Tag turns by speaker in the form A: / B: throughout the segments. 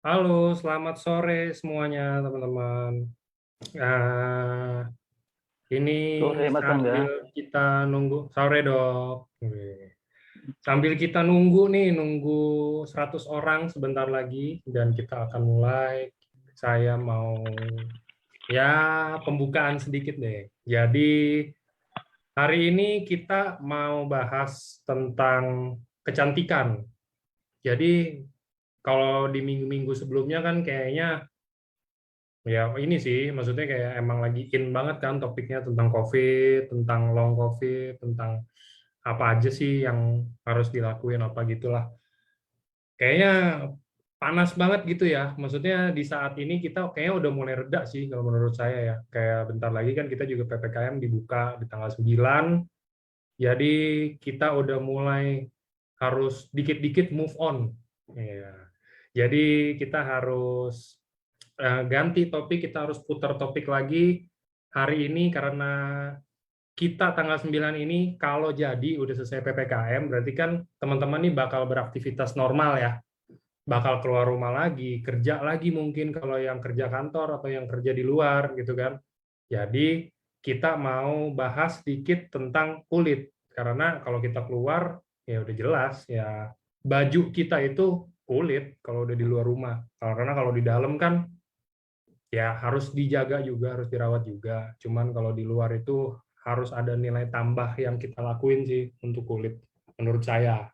A: Halo, selamat sore semuanya teman-teman. Nah, ini
B: Sore Mas Angga.
A: sambil kita nunggu sore dok. Sambil kita nunggu nih, nunggu 100 orang sebentar lagi dan kita akan mulai. Saya mau ya pembukaan sedikit deh. Jadi hari ini kita mau bahas tentang kecantikan. Jadi kalau di minggu-minggu sebelumnya kan kayaknya ya ini sih, maksudnya kayak emang lagi in banget kan topiknya tentang COVID, tentang long COVID, tentang apa aja sih yang harus dilakuin, apa gitulah. Kayaknya panas banget gitu ya, maksudnya di saat ini kita kayaknya udah mulai reda sih kalau menurut saya ya. Kayak bentar lagi kan kita juga PPKM dibuka di tanggal 9, jadi kita udah mulai harus dikit-dikit move on. Ya. Jadi kita harus ganti topik, kita harus putar topik lagi hari ini karena kita tanggal 9 ini kalau jadi udah selesai PPKM berarti kan teman-teman nih bakal beraktivitas normal ya. Bakal keluar rumah lagi, kerja lagi mungkin kalau yang kerja kantor atau yang kerja di luar gitu kan. Jadi kita mau bahas sedikit tentang kulit karena kalau kita keluar ya udah jelas ya baju kita itu kulit kalau udah di luar rumah. Karena kalau di dalam kan ya harus dijaga juga, harus dirawat juga. Cuman kalau di luar itu harus ada nilai tambah yang kita lakuin sih untuk kulit, menurut saya.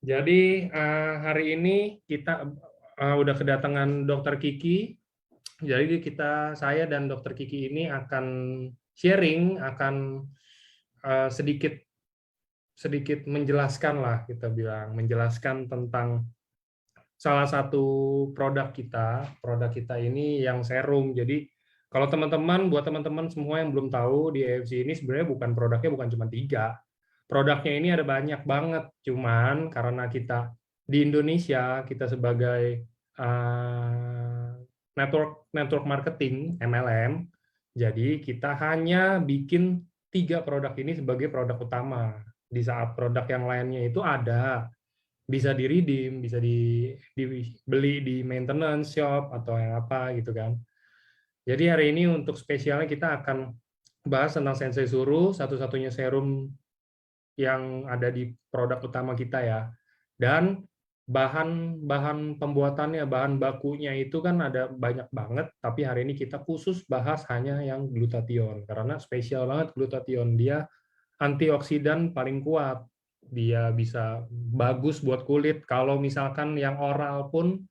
A: Jadi hari ini kita udah kedatangan Dokter Kiki. Jadi saya dan Dokter Kiki ini akan sharing, akan sedikit sedikit menjelaskan lah kita bilang, menjelaskan tentang salah satu produk kita ini yang serum. Jadi kalau teman-teman, buat teman-teman semua yang belum tahu di AFC ini sebenarnya produknya bukan cuma 3. Produknya ini ada banyak banget. Cuman karena kita di Indonesia, kita sebagai network marketing MLM, jadi kita hanya bikin 3 produk ini sebagai produk utama. Di saat produk yang lainnya itu ada bisa di redeem, bisa dibeli di maintenance shop atau yang apa gitu kan. Jadi hari ini untuk spesialnya kita akan bahas tentang Sensei Suru, satu-satunya serum yang ada di produk utama kita ya. Dan bahan pembuatannya, bahan bakunya itu kan ada banyak banget, tapi hari ini kita khusus bahas hanya yang glutathione karena spesial banget glutathione. Dia antioksidan paling kuat. Dia bisa bagus buat kulit. Kalau misalkan yang oral pun,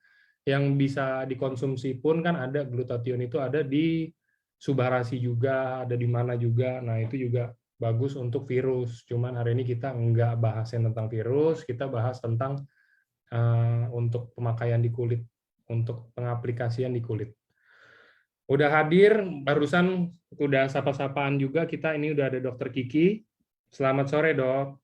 A: yang bisa dikonsumsi pun kan ada glutathione itu ada di Subarasi juga, ada di mana juga. Nah itu juga bagus untuk virus. Cuman hari ini kita nggak bahasin tentang virus, kita bahas tentang untuk pemakaian di kulit, untuk pengaplikasian di kulit. Udah hadir, barusan udah sapa-sapaan juga kita, ini udah ada Dokter Kiki. Selamat sore, Dok.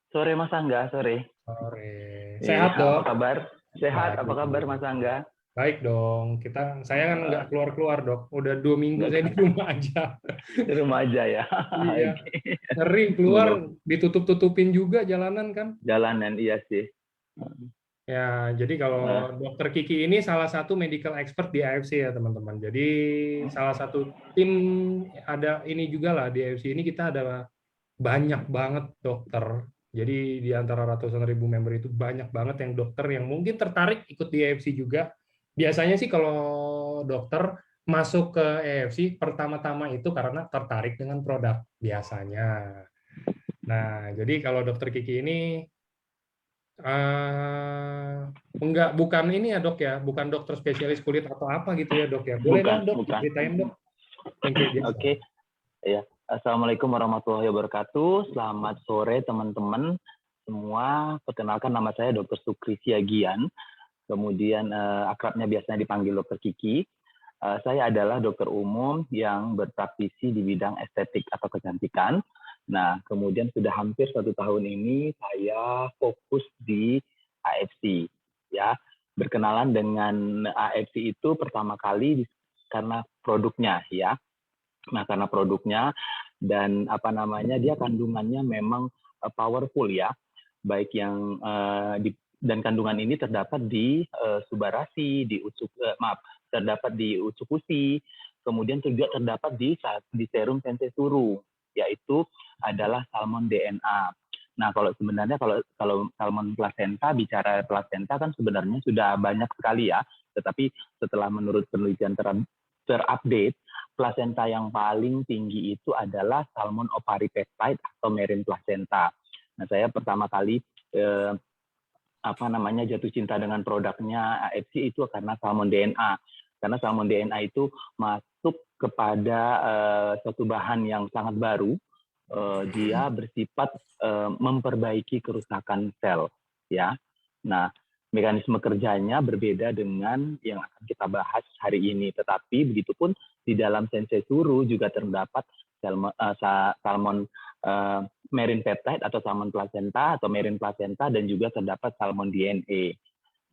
B: Sore Mas Angga, sore.
A: Sore.
B: Iya,
A: Sehat,
B: apa
A: Dok?
B: kabar? Sehat,
A: Baik.
B: apa kabar Mas Angga?
A: Baik dong. Saya kan nggak
B: Eh,
A: keluar-keluar, Dok. Udah 2 minggu
B: Nggak
A: saya di rumah aja.
B: di rumah aja ya.
A: Iya.
B: Oke.
A: Ngeri keluar,
B: Semoga
A: ditutup-tutupin juga jalanan kan.
B: jalanan, iya sih.
A: Ya, jadi kalau
B: Eh,
A: Dokter Kiki ini salah satu medical expert di AFC ya, teman-teman. Jadi salah satu tim ada ini juga lah di AFC ini kita ada banyak banget dokter. Jadi di antara ratusan ribu member itu banyak banget yang dokter yang mungkin tertarik ikut di AFC juga. Biasanya sih kalau dokter masuk ke AFC pertama-tama itu karena tertarik dengan produk biasanya. Nah, jadi kalau dokter Kiki ini bukan ini ya dok ya, bukan dokter spesialis kulit atau apa gitu ya dok ya. Boleh
B: bukan,
A: dong dok
B: bukan.
A: diceritain dok yang kayak biasa.
B: Oke, ya. Assalamualaikum warahmatullahi wabarakatuh. Selamat sore teman-teman semua. Perkenalkan nama saya Dr. Sukri Siagian. Kemudian akrabnya biasanya dipanggil Dr. Kiki. Saya adalah dokter umum yang berpraktisi di bidang estetik atau kecantikan. Nah, kemudian sudah hampir 1 tahun ini saya fokus di AFC. Ya, berkenalan dengan AFC itu pertama kali karena produknya, ya. Nah, karena produknya dan apa namanya dia kandungannya memang powerful ya. baik yang dan kandungan ini terdapat di Subarasi, terdapat di Utsukushi, kemudian juga terdapat di serum sensesuru, yaitu adalah salmon DNA. Nah, sebenarnya kalau salmon placenta, bicara placenta kan sebenarnya sudah banyak sekali ya, tetapi setelah menurut penelitian terupdate, placenta yang paling tinggi itu adalah salmon ovaripeptide atau marine placenta. Nah, saya pertama kali jatuh cinta dengan produknya AFC itu karena salmon DNA. Karena salmon DNA itu masuk kepada suatu bahan yang sangat baru. Dia bersifat memperbaiki kerusakan sel, ya. Nah, mekanisme kerjanya berbeda dengan yang akan kita bahas hari ini. Tetapi begitupun di dalam sensesuru juga terdapat salmon marine peptide atau salmon placenta atau marine placenta, dan juga terdapat salmon DNA.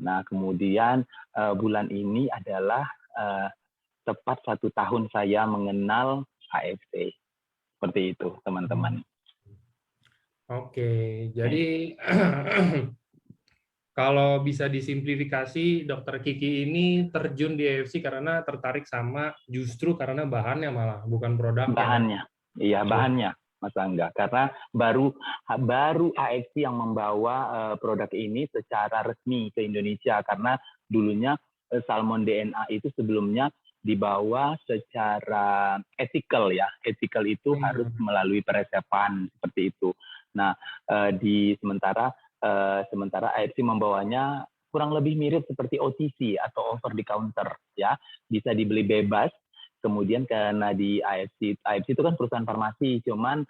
B: Nah, kemudian bulan ini adalah tepat 1 tahun saya mengenal AFC. Seperti itu, teman-teman.
A: Oke, jadi kalau bisa disimplifikasi, Dokter Kiki ini terjun di AFC karena tertarik justru karena bahannya malah, bukan produknya.
B: Bahannya, iya bahannya, Mas Angga. Karena baru AFC yang membawa produk ini secara resmi ke Indonesia. Karena dulunya salmon DNA itu sebelumnya dibawa secara etikal ya. Etikal itu harus melalui peresepan seperti itu. Nah, sementara AFC membawanya kurang lebih mirip seperti OTC atau over the counter ya, bisa dibeli bebas. Kemudian karena di AFC itu kan perusahaan farmasi, cuman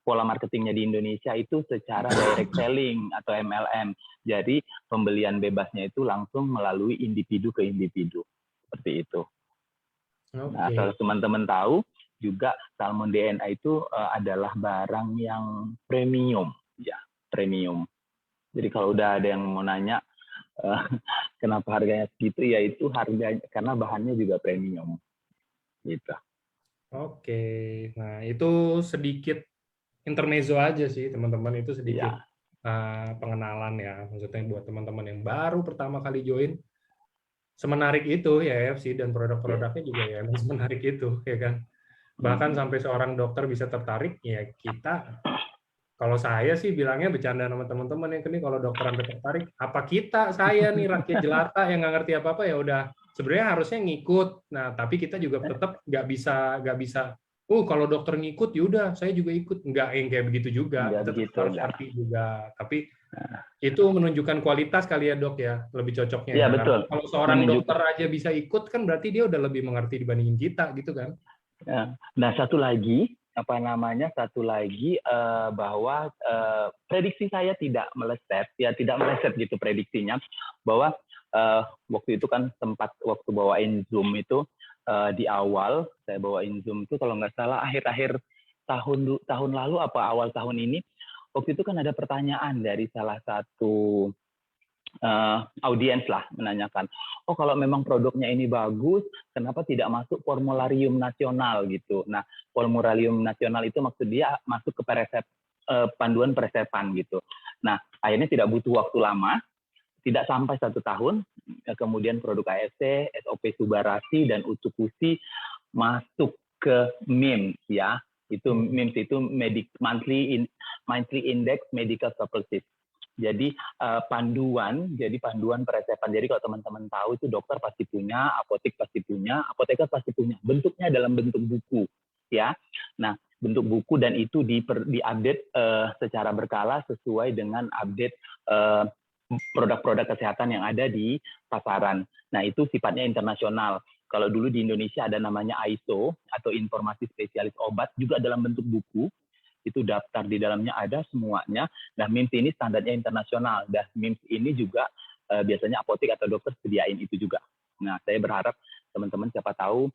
B: pola marketingnya di Indonesia itu secara direct selling atau MLM. Jadi pembelian bebasnya itu langsung melalui individu ke individu. Seperti itu. Okay. Nah, kalau teman-teman tahu, juga salmon DNA itu adalah barang yang premium. Ya, premium. Jadi kalau udah ada yang mau nanya, kenapa harganya segitu, ya itu harganya karena bahannya juga premium gitu.
A: Oke, nah itu sedikit intermezzo aja sih teman-teman, itu sedikit pengenalan ya, maksudnya buat teman-teman yang baru pertama kali join, semenarik itu ya AFC, dan produk-produknya juga ya semenarik itu ya kan, bahkan sampai seorang dokter bisa tertarik ya. Kita, kalau saya sih bilangnya bercanda sama teman-teman yang ini, kalau dokter sampai tertarik, apa saya nih rakyat jelata yang nggak ngerti apa-apa, ya udah sebenarnya harusnya ngikut. Nah, tapi kita juga tetap nggak bisa. Kalau dokter ngikut, yaudah saya juga ikut. Nggak yang kayak begitu juga. Kita tetap harus ngerti juga. Tapi itu menunjukkan kualitas kali ya dok ya, lebih cocoknya.
B: Iya,
A: ya.
B: betul.
A: Kalau seorang dokter aja bisa ikut, kan berarti dia udah lebih mengerti dibandingin kita gitu kan.
B: Nah, satu lagi bahwa prediksi saya tidak meleset gitu prediksinya, bahwa waktu itu kan waktu bawain Zoom itu di awal saya bawain Zoom itu kalau nggak salah akhir-akhir tahun lalu apa awal tahun ini, waktu itu kan ada pertanyaan dari salah satu audiens lah menanyakan, kalau memang produknya ini bagus, kenapa tidak masuk formularium nasional gitu. Nah, formularium nasional itu maksud dia masuk ke panduan peresepan gitu. Nah, akhirnya tidak butuh waktu lama, tidak sampai 1 tahun, kemudian produk AFC, SOP Subarasi, dan Utsukushi masuk ke MIMS ya. Itu MIMS itu Monthly Index Medical Supplies. Jadi panduan peresepan. Jadi kalau teman-teman tahu itu dokter pasti punya, apotek pasti punya, apoteker pasti punya. Bentuknya dalam bentuk buku, ya. Nah, bentuk buku, dan itu diupdate secara berkala sesuai dengan update produk-produk kesehatan yang ada di pasaran. Nah, itu sifatnya internasional. Kalau dulu di Indonesia ada namanya ISO atau Informasi Spesialis Obat, juga dalam bentuk buku. Itu daftar di dalamnya ada semuanya. Nah, MIMS ini standarnya internasional. Dan MIMS ini juga biasanya apotek atau dokter sediain itu juga. Nah, saya berharap teman-teman siapa tahu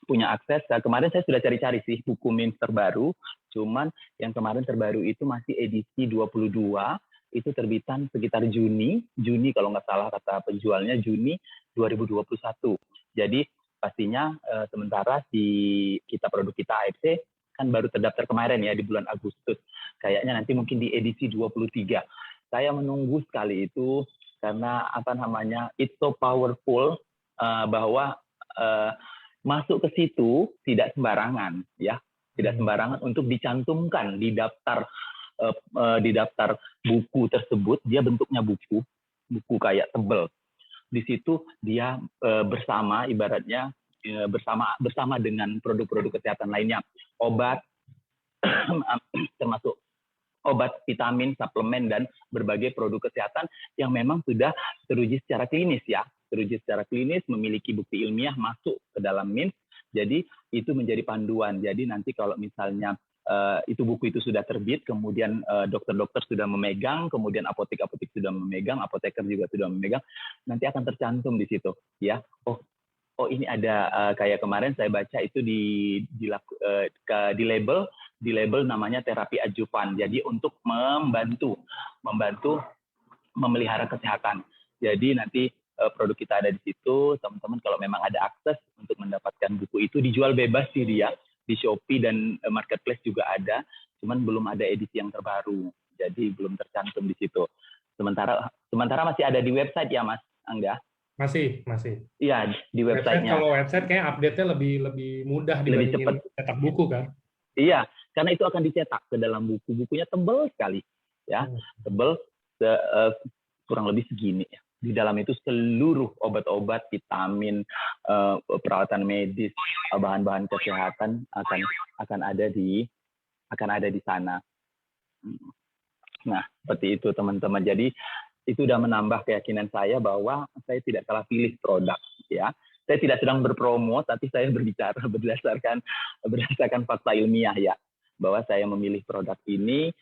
B: punya akses. Kemarin saya sudah cari-cari sih buku MIMS terbaru. Cuman yang kemarin terbaru itu masih edisi 22. Itu terbitan sekitar Juni kalau nggak salah kata penjualnya, Juni 2021. Jadi pastinya sementara produk kita AFC kan baru terdaftar kemarin ya di bulan Agustus. Kayaknya nanti mungkin di edisi 23. Saya menunggu sekali itu karena apa namanya, it's so powerful bahwa masuk ke situ tidak sembarangan ya, tidak sembarangan untuk dicantumkan di daftar buku tersebut. Dia bentuknya buku kayak tebel. Di situ dia bersama, ibaratnya bersama dengan produk-produk kesehatan lainnya, obat termasuk obat, vitamin, suplemen, dan berbagai produk kesehatan yang memang sudah teruji secara klinis ya, teruji secara klinis, memiliki bukti ilmiah masuk ke dalam MINS. Jadi itu menjadi panduan. Jadi nanti kalau misalnya itu buku itu sudah terbit, kemudian dokter-dokter sudah memegang, kemudian apotek-apotek sudah memegang, apoteker juga sudah memegang, nanti akan tercantum di situ ya. Oh ini ada kayak kemarin saya baca itu di label namanya terapi adjuvan. Jadi untuk membantu memelihara kesehatan. Jadi nanti produk kita ada di situ. Teman-teman kalau memang ada akses untuk mendapatkan buku itu, dijual bebas sih dia di Shopee dan Marketplace juga ada. Cuman belum ada edisi yang terbaru. Jadi belum tercantum di situ. Sementara masih ada di website ya Mas Angga?
A: Masih.
B: Iya, di website-nya.
A: Kalau website kayak update-nya lebih mudah dibandingin cetak buku kan?
B: Iya, karena itu akan dicetak ke dalam buku. Bukunya tebal sekali, ya, tebal kurang lebih segini. Ya. Di dalam itu seluruh obat-obat, vitamin, perawatan medis, bahan-bahan kesehatan akan ada di sana. Nah, seperti itu teman-teman. Jadi itu sudah menambah keyakinan saya bahwa saya tidak salah pilih produk, ya. Saya tidak sedang berpromo, tapi saya berbicara berdasarkan fakta ilmiah ya, bahwa saya memilih produk ini.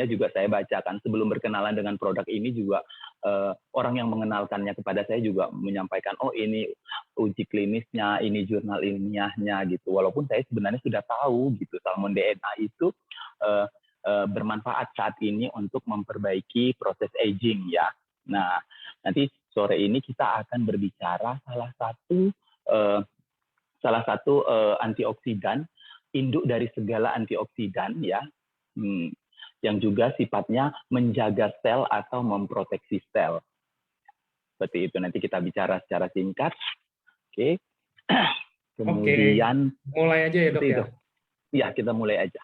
B: Juga saya bacakan sebelum berkenalan dengan produk ini juga orang yang mengenalkannya kepada saya juga menyampaikan, oh ini uji klinisnya, ini jurnal ilmiahnya gitu. Walaupun saya sebenarnya sudah tahu gitu salmon DNA itu bermanfaat saat ini untuk memperbaiki proses aging ya. Nah, nanti sore ini kita akan berbicara salah satu antioksidan, induk dari segala antioksidan ya, yang juga sifatnya menjaga sel atau memproteksi sel. Seperti itu, nanti kita bicara secara singkat. Oke. Kemudian
A: mulai aja ya Dok ya.
B: Iya, kita mulai aja.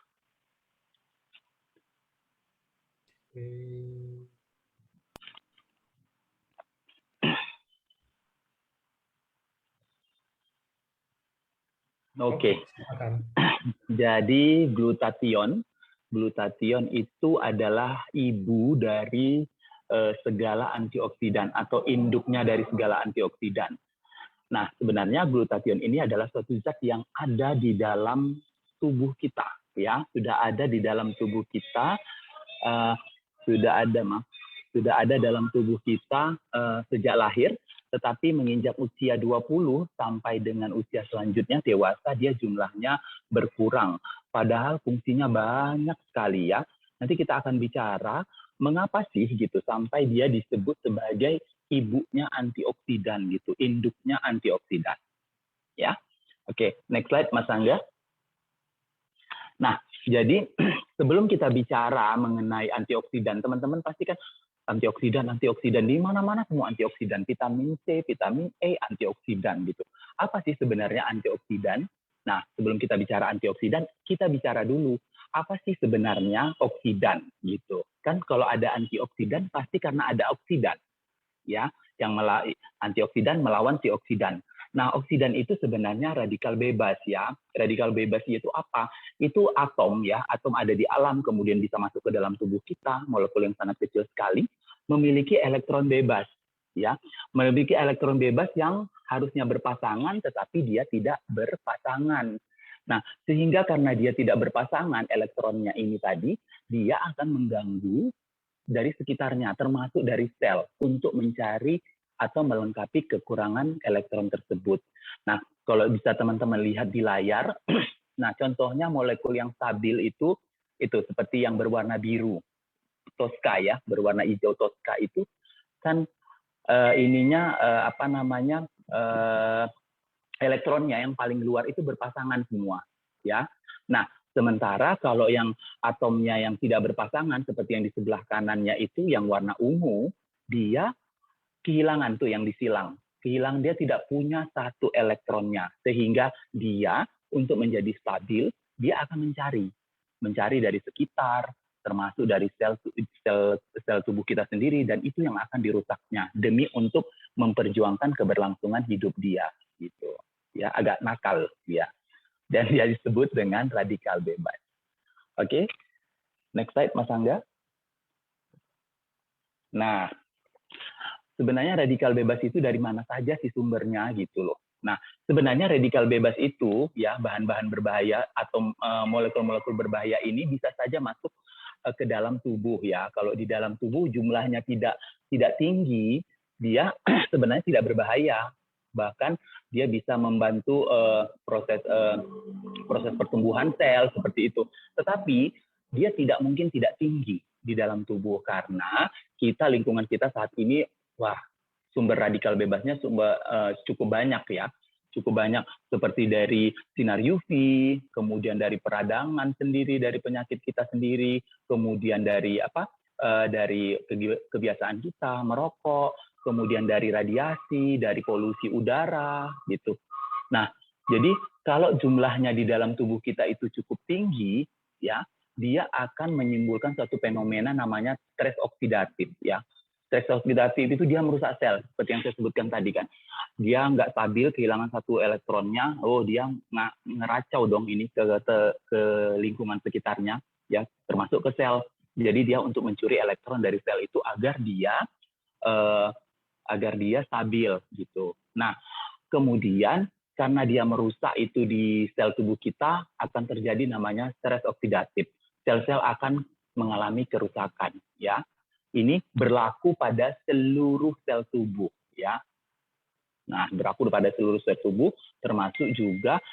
B: Oke. Jadi glutathione itu adalah ibu dari segala antioksidan atau induknya dari segala antioksidan. Nah, sebenarnya glutathione ini adalah suatu zat yang ada di dalam tubuh kita, ya, sudah ada di dalam tubuh kita, sudah ada dalam tubuh kita sejak lahir, tetapi menginjak usia 20 sampai dengan usia selanjutnya dewasa dia jumlahnya berkurang. Padahal fungsinya banyak sekali ya. Nanti kita akan bicara mengapa sih gitu sampai dia disebut sebagai ibunya antioksidan gitu, induknya antioksidan. Ya. Oke, next slide Mas Angga. Nah, jadi sebelum kita bicara mengenai antioksidan, teman-teman pasti kan antioksidan di mana-mana semua antioksidan, vitamin C, vitamin E, antioksidan gitu. Apa sih sebenarnya antioksidan? Nah, sebelum kita bicara antioksidan, kita bicara dulu apa sih sebenarnya oksidan gitu. Kan kalau ada antioksidan pasti karena ada oksidan. Ya, yang antioksidan melawan si oksidan. Nah, oksidan itu sebenarnya radikal bebas ya. Radikal bebas itu apa? Itu atom ya, atom ada di alam kemudian bisa masuk ke dalam tubuh kita, molekul yang sangat kecil sekali, memiliki elektron bebas ya. Memiliki elektron bebas yang harusnya berpasangan tetapi dia tidak berpasangan. Nah, sehingga karena dia tidak berpasangan elektronnya ini tadi, dia akan mengganggu dari sekitarnya termasuk dari sel untuk mencari atau melengkapi kekurangan elektron tersebut. Nah, kalau bisa teman-teman lihat di layar, nah contohnya molekul yang stabil itu seperti yang berwarna biru, Tosca ya, berwarna hijau Tosca itu kan elektronnya yang paling luar itu berpasangan semua, ya. Nah, sementara kalau yang atomnya yang tidak berpasangan seperti yang di sebelah kanannya itu yang warna ungu, dia kehilangan tuh yang disilang. Kehilangan, dia tidak punya satu elektronnya, sehingga dia untuk menjadi stabil, dia akan mencari dari sekitar, termasuk dari sel tubuh kita sendiri, dan itu yang akan dirusaknya demi untuk memperjuangkan keberlangsungan hidup dia, gitu. Ya, agak nakal dia. Dan dia disebut dengan radikal bebas. Oke, next slide, Mas Angga. Nah, sebenarnya radikal bebas itu dari mana saja sih sumbernya gitu loh. Nah, sebenarnya radikal bebas itu ya bahan-bahan berbahaya atau molekul-molekul berbahaya ini bisa saja masuk ke dalam tubuh ya. Kalau di dalam tubuh jumlahnya tidak tinggi, dia sebenarnya tidak berbahaya. Bahkan dia bisa membantu proses pertumbuhan sel seperti itu. Tetapi dia tidak mungkin tidak tinggi di dalam tubuh karena lingkungan kita saat ini, wah, sumber radikal bebasnya cukup banyak ya. Cukup banyak seperti dari sinar UV, kemudian dari peradangan sendiri, dari penyakit kita sendiri, kemudian dari dari kebiasaan kita merokok, kemudian dari radiasi, dari polusi udara, gitu. Nah, jadi kalau jumlahnya di dalam tubuh kita itu cukup tinggi, ya, dia akan menimbulkan suatu fenomena namanya stres oksidatif, ya. Stres oksidatif itu dia merusak sel, seperti yang saya sebutkan tadi kan. Dia nggak stabil, kehilangan satu elektronnya, dia ngeracau dong ini ke lingkungan sekitarnya, ya, termasuk ke sel. Jadi dia untuk mencuri elektron dari sel itu agar dia stabil gitu. Nah, kemudian karena dia merusak itu di sel tubuh kita akan terjadi namanya stres oksidatif. Sel-sel akan mengalami kerusakan ya. Ini berlaku pada seluruh sel tubuh ya. Nah, berlaku pada seluruh sel tubuh termasuk juga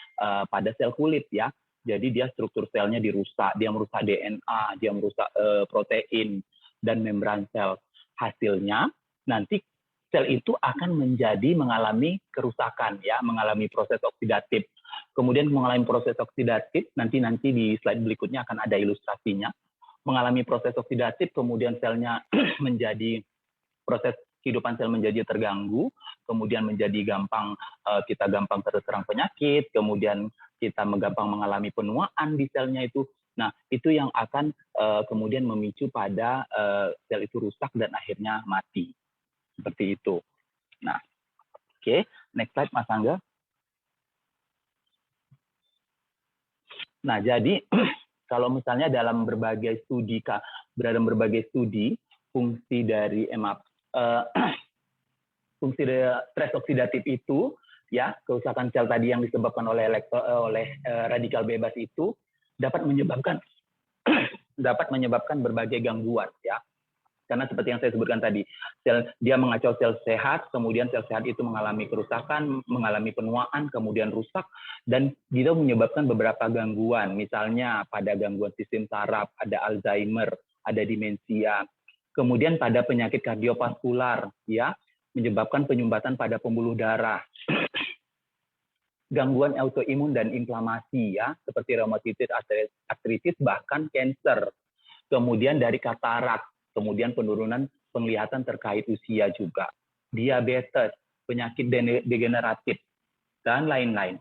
B: pada sel kulit ya. Jadi dia struktur selnya dirusak, dia merusak DNA, dia merusak protein dan membran sel. Hasilnya nanti sel itu akan mengalami kerusakan ya, mengalami proses oksidatif. Kemudian mengalami proses oksidatif, nanti di slide berikutnya akan ada ilustrasinya. Mengalami proses oksidatif, kemudian selnya proses kehidupan sel menjadi terganggu, kemudian kita gampang terserang penyakit, kemudian kita gampang mengalami penuaan di selnya itu. Nah, itu yang akan kemudian memicu pada sel itu rusak dan akhirnya mati. Seperti itu. Nah, oke, next slide Mas Angga. Nah, jadi kalau misalnya dalam berbagai studi fungsi dari fungsi stres oksidatif itu ya, kerusakan sel tadi yang disebabkan oleh radikal bebas itu dapat menyebabkan berbagai gangguan ya. Karena seperti yang saya sebutkan tadi, dia mengacau sel sehat, kemudian sel sehat itu mengalami kerusakan, mengalami penuaan, kemudian rusak, dan dia menyebabkan beberapa gangguan. Misalnya pada gangguan sistem saraf, ada Alzheimer, ada demensia. Kemudian pada penyakit kardiovaskular, ya, menyebabkan penyumbatan pada pembuluh darah. Gangguan autoimun dan inflamasi, ya, seperti rheumatoid arthritis, bahkan kanker. Kemudian dari katarak, kemudian penurunan penglihatan terkait usia juga, diabetes, penyakit degeneratif, dan lain-lain.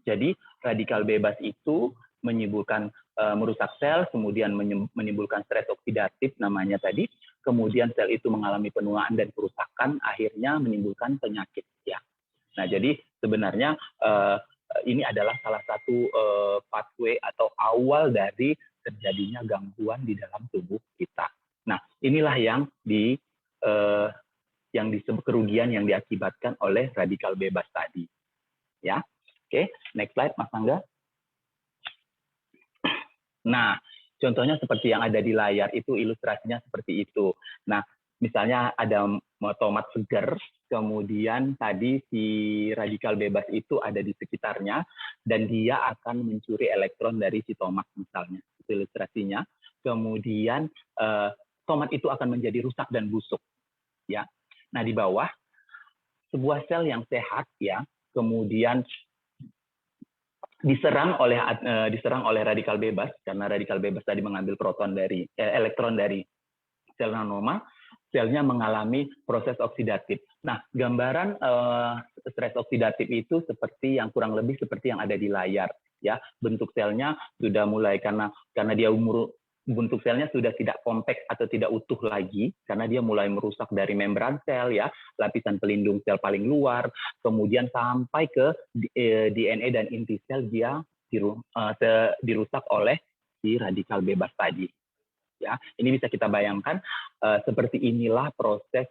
B: Jadi radikal bebas itu menimbulkan merusak sel, kemudian menimbulkan stres oksidatif namanya tadi, kemudian sel itu mengalami penuaan dan kerusakan, akhirnya menimbulkan penyakit. Ya. Nah, jadi sebenarnya ini adalah salah satu pathway atau awal dari terjadinya gangguan di dalam tubuh kita. Nah, inilah yang disebut kerugian yang diakibatkan oleh radikal bebas tadi. Ya, oke, next slide, Mas Angga. Nah, contohnya seperti yang ada di layar itu ilustrasinya seperti itu. Nah, misalnya ada tomat segar, kemudian tadi si radikal bebas itu ada di sekitarnya dan dia akan mencuri elektron dari si tomat misalnya. Itu ilustrasinya. Kemudian tomat itu akan menjadi rusak dan busuk, ya. Nah, di bawah sebuah sel yang sehat, ya, kemudian diserang oleh radikal bebas, karena radikal bebas tadi mengambil elektron dari sel nanoma, selnya mengalami proses oksidatif. Nah, gambaran stres oksidatif itu kurang lebih seperti yang ada di layar, ya. Bentuk selnya sudah mulai karena dia bentuk selnya sudah tidak kompak atau tidak utuh lagi, karena dia mulai merusak dari membran sel, ya, lapisan pelindung sel paling luar, kemudian sampai ke DNA dan inti sel, dia dirusak oleh si radikal bebas tadi. Ya, ini bisa kita bayangkan seperti inilah proses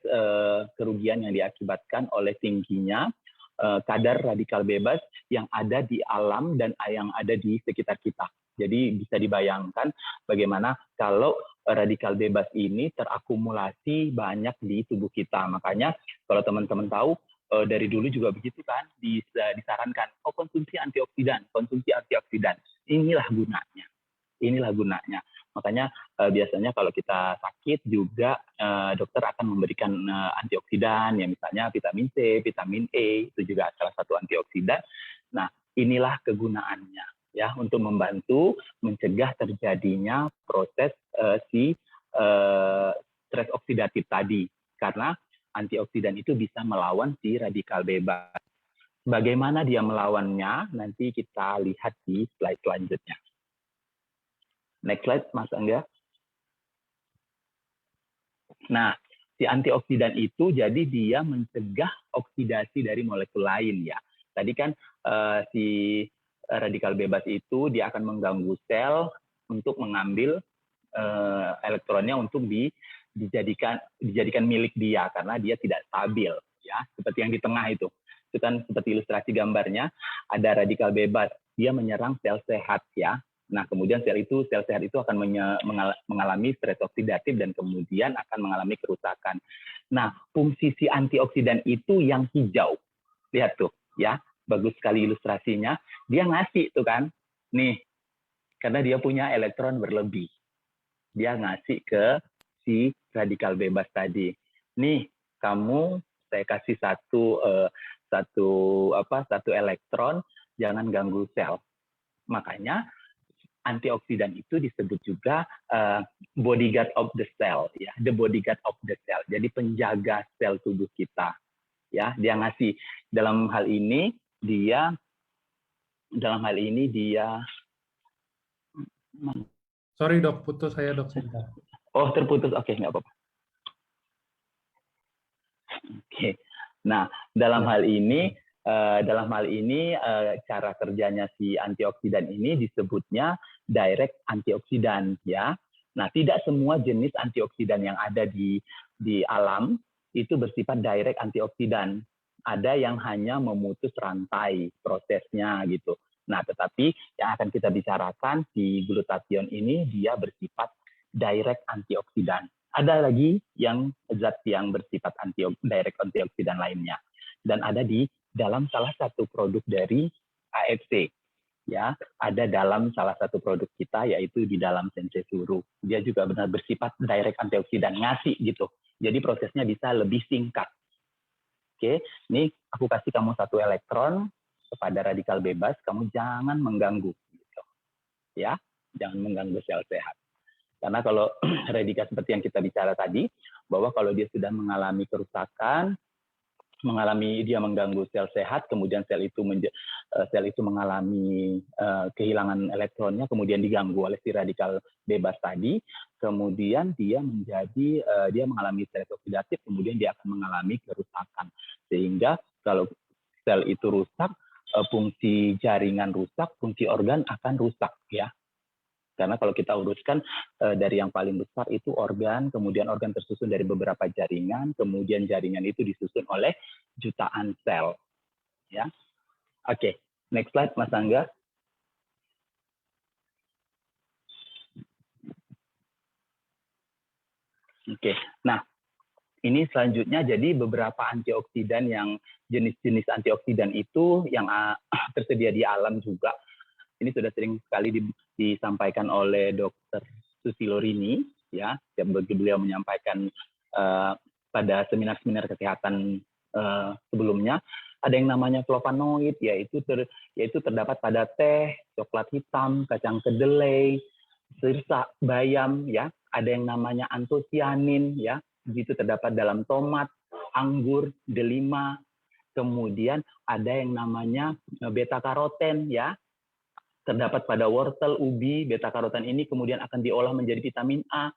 B: kerugian yang diakibatkan oleh tingginya kadar radikal bebas yang ada di alam dan yang ada di sekitar kita. Jadi bisa dibayangkan bagaimana kalau radikal bebas ini terakumulasi banyak di tubuh kita. Makanya kalau teman-teman tahu dari dulu juga begitu kan, disarankan konsumsi antioksidan. Inilah gunanya. Makanya biasanya kalau kita sakit juga dokter akan memberikan antioksidan, ya misalnya vitamin C, vitamin E, itu juga salah satu antioksidan. Nah, inilah kegunaannya, ya, untuk membantu mencegah terjadinya proses stres oksidatif tadi, karena antioksidan itu bisa melawan si radikal bebas. Bagaimana dia melawannya, nanti kita lihat di slide selanjutnya. Next slide, Mas Angga. Nah, si antioksidan itu jadi dia mencegah oksidasi dari molekul lain, ya. Tadi kan si radikal bebas itu dia akan mengganggu sel untuk mengambil elektronnya untuk dijadikan milik dia, karena dia tidak stabil, ya. Seperti yang di tengah itu kan seperti ilustrasi gambarnya, ada radikal bebas, dia menyerang sel sehat, ya. Nah, kemudian sel sehat itu akan mengalami stres oksidatif dan kemudian akan mengalami kerusakan. Nah, fungsi si antioksidan itu yang hijau. Lihat tuh, ya. Bagus sekali ilustrasinya. Dia ngasih tuh kan. Nih, karena dia punya elektron berlebih. Dia ngasih ke si radikal bebas tadi. Nih, kamu saya kasih satu elektron, jangan ganggu sel. Makanya antioksidan itu disebut juga bodyguard of the cell, ya, the bodyguard of the cell. Jadi penjaga sel tubuh kita, ya. Dia ngasih dalam hal ini dia
A: Sorry dok, putus saya dok sebentar.
B: Oh, terputus. Oke, nggak apa-apa. Oke. Nah, dalam hal ini cara kerjanya si antioksidan ini disebutnya direct antioksidan, ya. Nah, tidak semua jenis antioksidan yang ada di alam itu bersifat direct antioksidan. Ada yang hanya memutus rantai prosesnya gitu. Nah, tetapi yang akan kita bicarakan si glutathione ini dia bersifat direct antioksidan. Ada lagi yang zat yang bersifat direct antioksidan lainnya. Dan ada di dalam salah satu produk dari AFC, ya, ada dalam salah satu produk kita, yaitu di dalam Sensesuru. Dia juga benar bersifat direct antioksidan, ngasih gitu. Jadi prosesnya bisa lebih singkat. Oke, ini aku kasih kamu satu elektron kepada radikal bebas, kamu jangan mengganggu, gitu. Ya, jangan mengganggu sel sehat. Karena kalau radikal seperti yang kita bicara tadi, bahwa kalau dia sudah mengalami kerusakan, dia mengganggu sel sehat, kemudian sel itu mengalami kehilangan elektronnya, kemudian diganggu oleh si radikal bebas tadi, kemudian dia mengalami stres oksidatif, kemudian dia akan mengalami kerusakan. Sehingga kalau sel itu rusak, fungsi jaringan rusak, fungsi organ akan rusak, ya. Karena kalau kita uruskan dari yang paling besar itu organ, kemudian organ tersusun dari beberapa jaringan, kemudian jaringan itu disusun oleh jutaan sel. Ya, oke. Next slide, Mas Angga. Oke. Nah, ini selanjutnya jadi beberapa antioksidan yang jenis-jenis antioksidan itu yang tersedia di alam juga. Ini sudah sering sekali disampaikan oleh Dr. Susilo Rini, ya, beliau menyampaikan pada seminar-seminar kesehatan sebelumnya. Ada yang namanya flavonoid, yaitu terdapat pada teh, coklat hitam, kacang kedelai, sirsa, bayam, ya. Ada yang namanya antosianin, ya, itu terdapat dalam tomat, anggur, delima. Kemudian ada yang namanya beta karoten, ya, terdapat pada wortel, ubi. Beta karoten ini kemudian akan diolah menjadi vitamin A.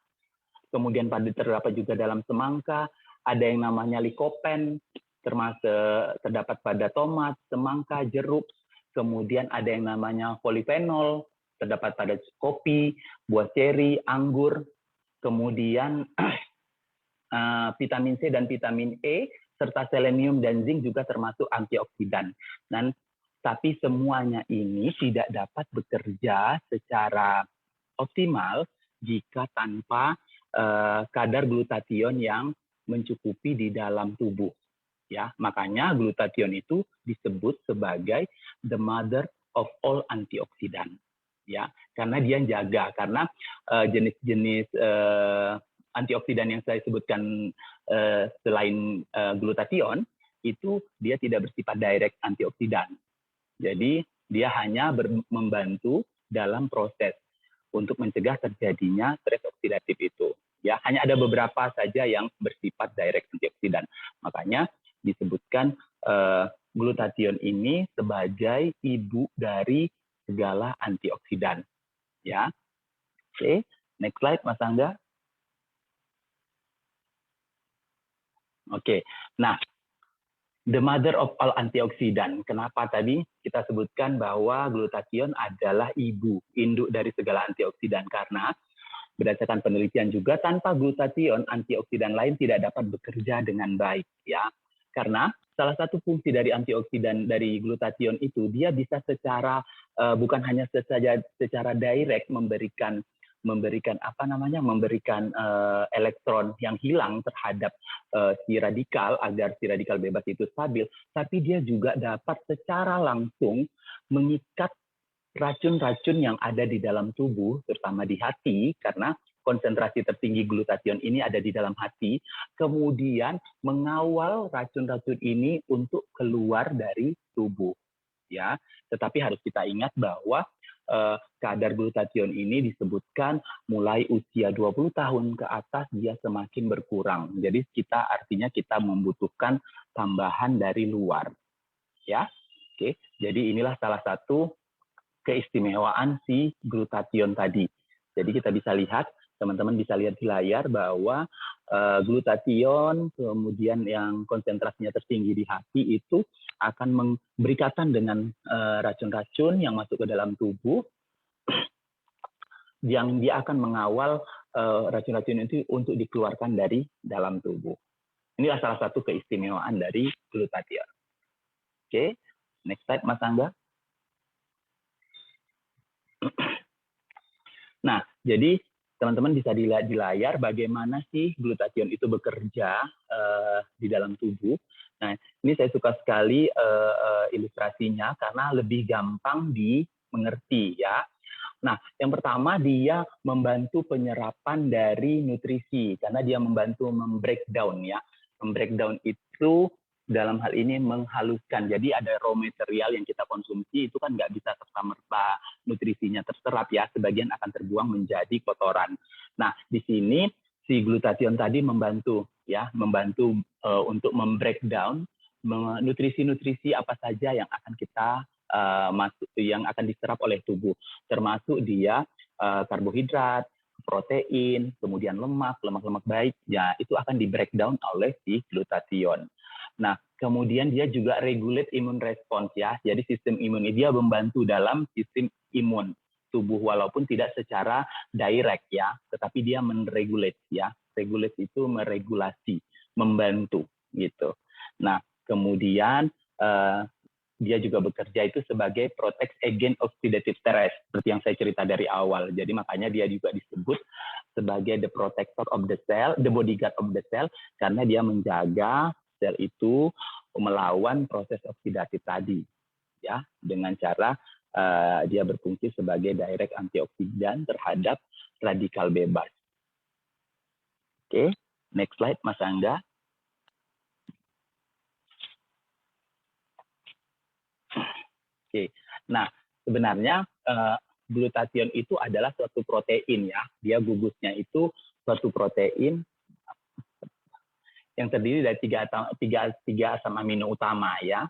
B: Kemudian terdapat juga dalam semangka. Ada yang namanya likopen, termasuk terdapat pada tomat, semangka, jeruk. Kemudian ada yang namanya polifenol, terdapat pada kopi, buah ceri, anggur. Kemudian vitamin C dan vitamin E, serta selenium dan zinc juga termasuk antioksidan. Tapi semuanya ini tidak dapat bekerja secara optimal jika tanpa kadar glutathione yang mencukupi di dalam tubuh. Ya, makanya glutathione itu disebut sebagai the mother of all antioksidan. Ya, karena dia jaga, karena jenis-jenis antioksidan yang saya sebutkan selain glutathione itu dia tidak bersifat direct antioksidan. Jadi dia hanya membantu dalam proses untuk mencegah terjadinya stres oksidatif itu. Ya, hanya ada beberapa saja yang bersifat direct antioksidan. Makanya disebutkan glutathione ini sebagai ibu dari segala antioksidan. Ya, oke, next slide, Mas Angga. Oke, nah, the mother of all antioksidan. Kenapa tadi kita sebutkan bahwa glutathione adalah ibu, induk dari segala antioksidan? Karena berdasarkan penelitian juga, tanpa glutathione, antioksidan lain tidak dapat bekerja dengan baik, ya. Karena salah satu fungsi dari antioksidan dari glutathione itu, dia bisa secara bukan hanya secara direct memberikan elektron yang hilang terhadap si radikal agar si radikal bebas itu stabil, tapi dia juga dapat secara langsung mengikat racun-racun yang ada di dalam tubuh, terutama di hati, karena konsentrasi tertinggi glutathione ini ada di dalam hati, kemudian mengawal racun-racun ini untuk keluar dari tubuh. Ya, tetapi harus kita ingat bahwa kadar glutathione ini disebutkan mulai usia 20 tahun ke atas dia semakin berkurang. Jadi artinya kita membutuhkan tambahan dari luar. Ya. Oke, jadi inilah salah satu keistimewaan si glutathione tadi. Jadi kita bisa lihat, teman-teman bisa lihat di layar bahwa glutathione kemudian yang konsentrasinya tertinggi di hati itu akan berikatan dengan racun-racun yang masuk ke dalam tubuh, yang dia akan mengawal racun-racun itu untuk dikeluarkan dari dalam tubuh. Inilah salah satu keistimewaan dari glutathione. Oke, next slide, Mas Angga. Nah, jadi teman-teman bisa dilihat di layar bagaimana sih glutathione itu bekerja di dalam tubuh. Nah, ini saya suka sekali ilustrasinya karena lebih gampang dimengerti, ya. Nah, yang pertama dia membantu penyerapan dari nutrisi karena dia membantu membreakdown, ya. Membreakdown itu dalam hal ini menghaluskan. Jadi ada raw material yang kita konsumsi itu kan nggak bisa serta-merta nutrisinya terserap, ya. Sebagian akan terbuang menjadi kotoran. Nah, di sini si glutathione tadi membantu, ya, membantu untuk membreakdown nutrisi-nutrisi apa saja yang akan kita yang akan diserap oleh tubuh, termasuk dia karbohidrat, protein, kemudian lemak-lemak baik, ya itu akan di breakdown oleh si glutathione. Nah, kemudian dia juga regulate immune response, ya. Jadi sistem imun dia membantu dalam sistem imun tubuh walaupun tidak secara direct, ya, tetapi dia meregulate, ya. Regulate itu meregulasi, membantu gitu. Nah, kemudian dia juga bekerja itu sebagai protect against oxidative stress, seperti yang saya cerita dari awal. Jadi makanya dia juga disebut sebagai the protector of the cell, the bodyguard of the cell, karena dia menjaga sel itu melawan proses oksidatif tadi, ya, dengan cara dia berfungsi sebagai direct antioksidan terhadap radikal bebas. Oke, next slide, Mas Angga. Oke. Nah, sebenarnya glutathione itu adalah suatu protein ya. Dia gugusnya itu suatu protein yang terdiri dari tiga asam amino utama ya.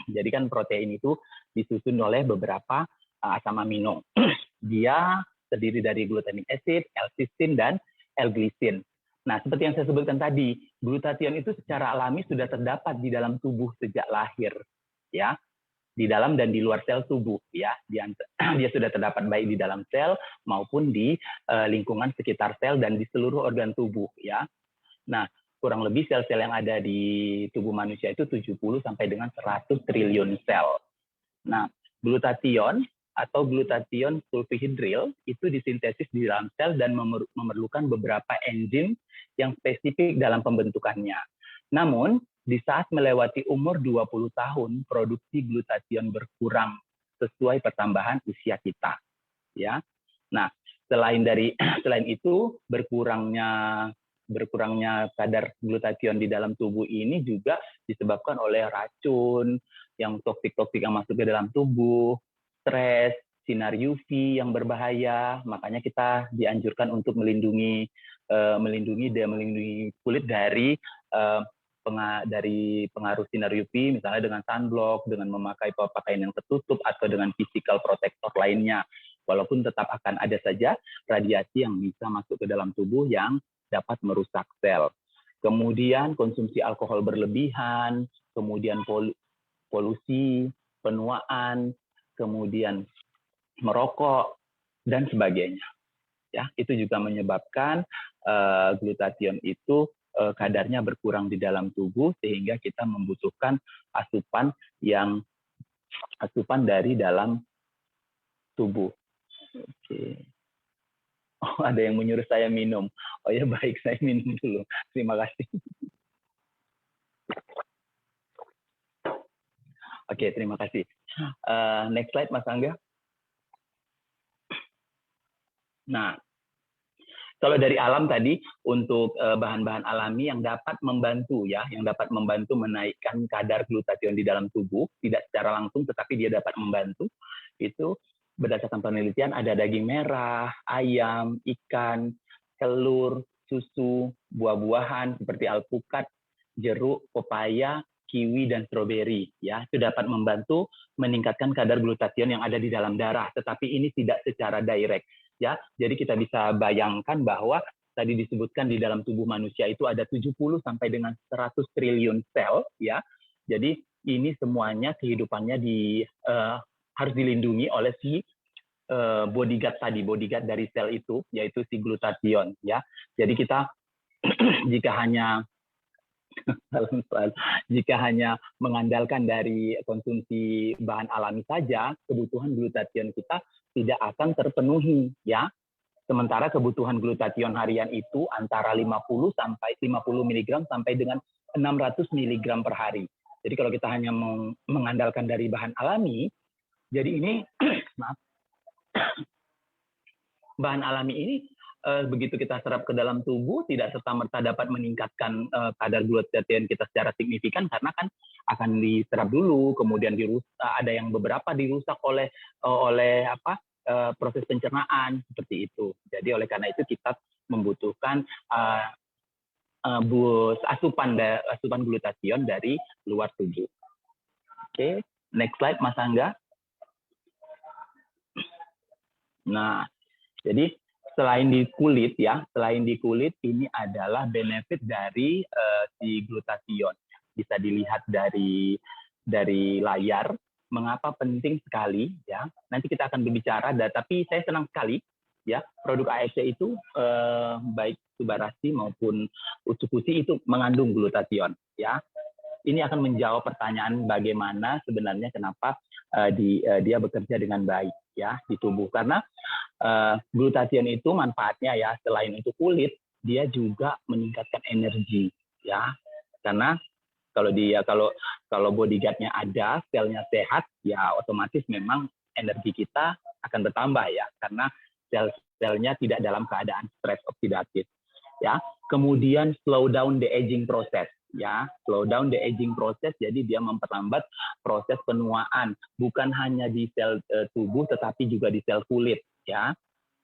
B: Jadi kan protein itu disusun oleh beberapa asam amino. Dia terdiri dari glutamic acid, L-cysteine, dan L-glycine. Nah, seperti yang saya sebutkan tadi, glutathione itu secara alami sudah terdapat di dalam tubuh sejak lahir, ya, di dalam dan di luar sel tubuh, ya. Dia sudah terdapat baik di dalam sel maupun di lingkungan sekitar sel dan di seluruh organ tubuh, ya. Nah, kurang lebih sel-sel yang ada di tubuh manusia itu 70 sampai dengan 100 triliun sel. Nah, glutathione atau glutathione sulfihidril itu disintesis di dalam sel dan memerlukan beberapa enzim yang spesifik dalam pembentukannya. Namun, di saat melewati umur 20 tahun, produksi glutathione berkurang sesuai pertambahan usia kita. Ya. Nah, selain itu berkurangnya kadar glutathione di dalam tubuh ini juga disebabkan oleh racun yang toksik-toksik yang masuk ke dalam tubuh, stres, sinar UV yang berbahaya. Makanya kita dianjurkan untuk melindungi kulit dari pengaruh sinar UV, misalnya dengan sunblock, dengan memakai pakaian yang tertutup, atau dengan physical protector lainnya. Walaupun tetap akan ada saja radiasi yang bisa masuk ke dalam tubuh yang dapat merusak sel. Kemudian konsumsi alkohol berlebihan, kemudian polusi, penuaan, kemudian merokok, dan sebagainya. Ya, itu juga menyebabkan glutathione itu kadarnya berkurang di dalam tubuh sehingga kita membutuhkan asupan dari dalam tubuh. Oke. Oh, ada yang menyuruh saya minum. Oh ya, baik, saya minum dulu. Terima kasih. Oke, terima kasih. Next slide, Mas Angga. Nah, kalau dari alam tadi, untuk bahan-bahan alami yang dapat membantu menaikkan kadar glutathione di dalam tubuh, tidak secara langsung, tetapi dia dapat membantu, itu berdasarkan penelitian ada daging merah, ayam, ikan, telur, susu, buah-buahan seperti alpukat, jeruk, pepaya, kiwi, dan stroberi. Ya, itu dapat membantu meningkatkan kadar glutathione yang ada di dalam darah, tetapi ini tidak secara direct. Ya, jadi kita bisa bayangkan bahwa tadi disebutkan di dalam tubuh manusia itu ada 70 sampai dengan 100 triliun sel. Ya, jadi ini semuanya kehidupannya harus dilindungi oleh si bodyguard dari sel itu, yaitu si glutathione. Ya, jadi kita jika hanya mengandalkan dari konsumsi bahan alami saja, kebutuhan glutathione kita tidak akan terpenuhi. Ya, sementara kebutuhan glutathione harian itu antara 50 mg sampai dengan 600 mg per hari. Jadi kalau kita hanya mengandalkan dari bahan alami, jadi ini bahan alami ini begitu kita serap ke dalam tubuh tidak serta-merta dapat meningkatkan kadar glutathione kita secara signifikan, karena kan akan diserap dulu, kemudian dirusak, ada yang beberapa dirusak oleh proses pencernaan seperti itu. Jadi oleh karena itu kita membutuhkan asupan glutathione dari luar tubuh. Oke, next slide, Mas Angga. Nah, jadi selain di kulit ini adalah benefit dari si glutathione. Bisa dilihat dari layar mengapa penting sekali, ya. Nanti kita akan berbicara, tapi saya senang sekali ya, produk AFC itu baik Subarasi maupun Utsukushi itu mengandung glutathione, ya. Ini akan menjawab pertanyaan bagaimana sebenarnya kenapa dia bekerja dengan baik ya di tubuh, karena glutathione itu manfaatnya ya selain untuk kulit, dia juga meningkatkan energi ya, karena kalau bodyguard-nya ada, selnya sehat, ya otomatis memang energi kita akan bertambah ya, karena sel-selnya tidak dalam keadaan stres oksidatif ya. Kemudian slow down the aging process ya, slow down the aging process, jadi dia memperlambat proses penuaan, bukan hanya di sel tubuh tetapi juga di sel kulit, ya.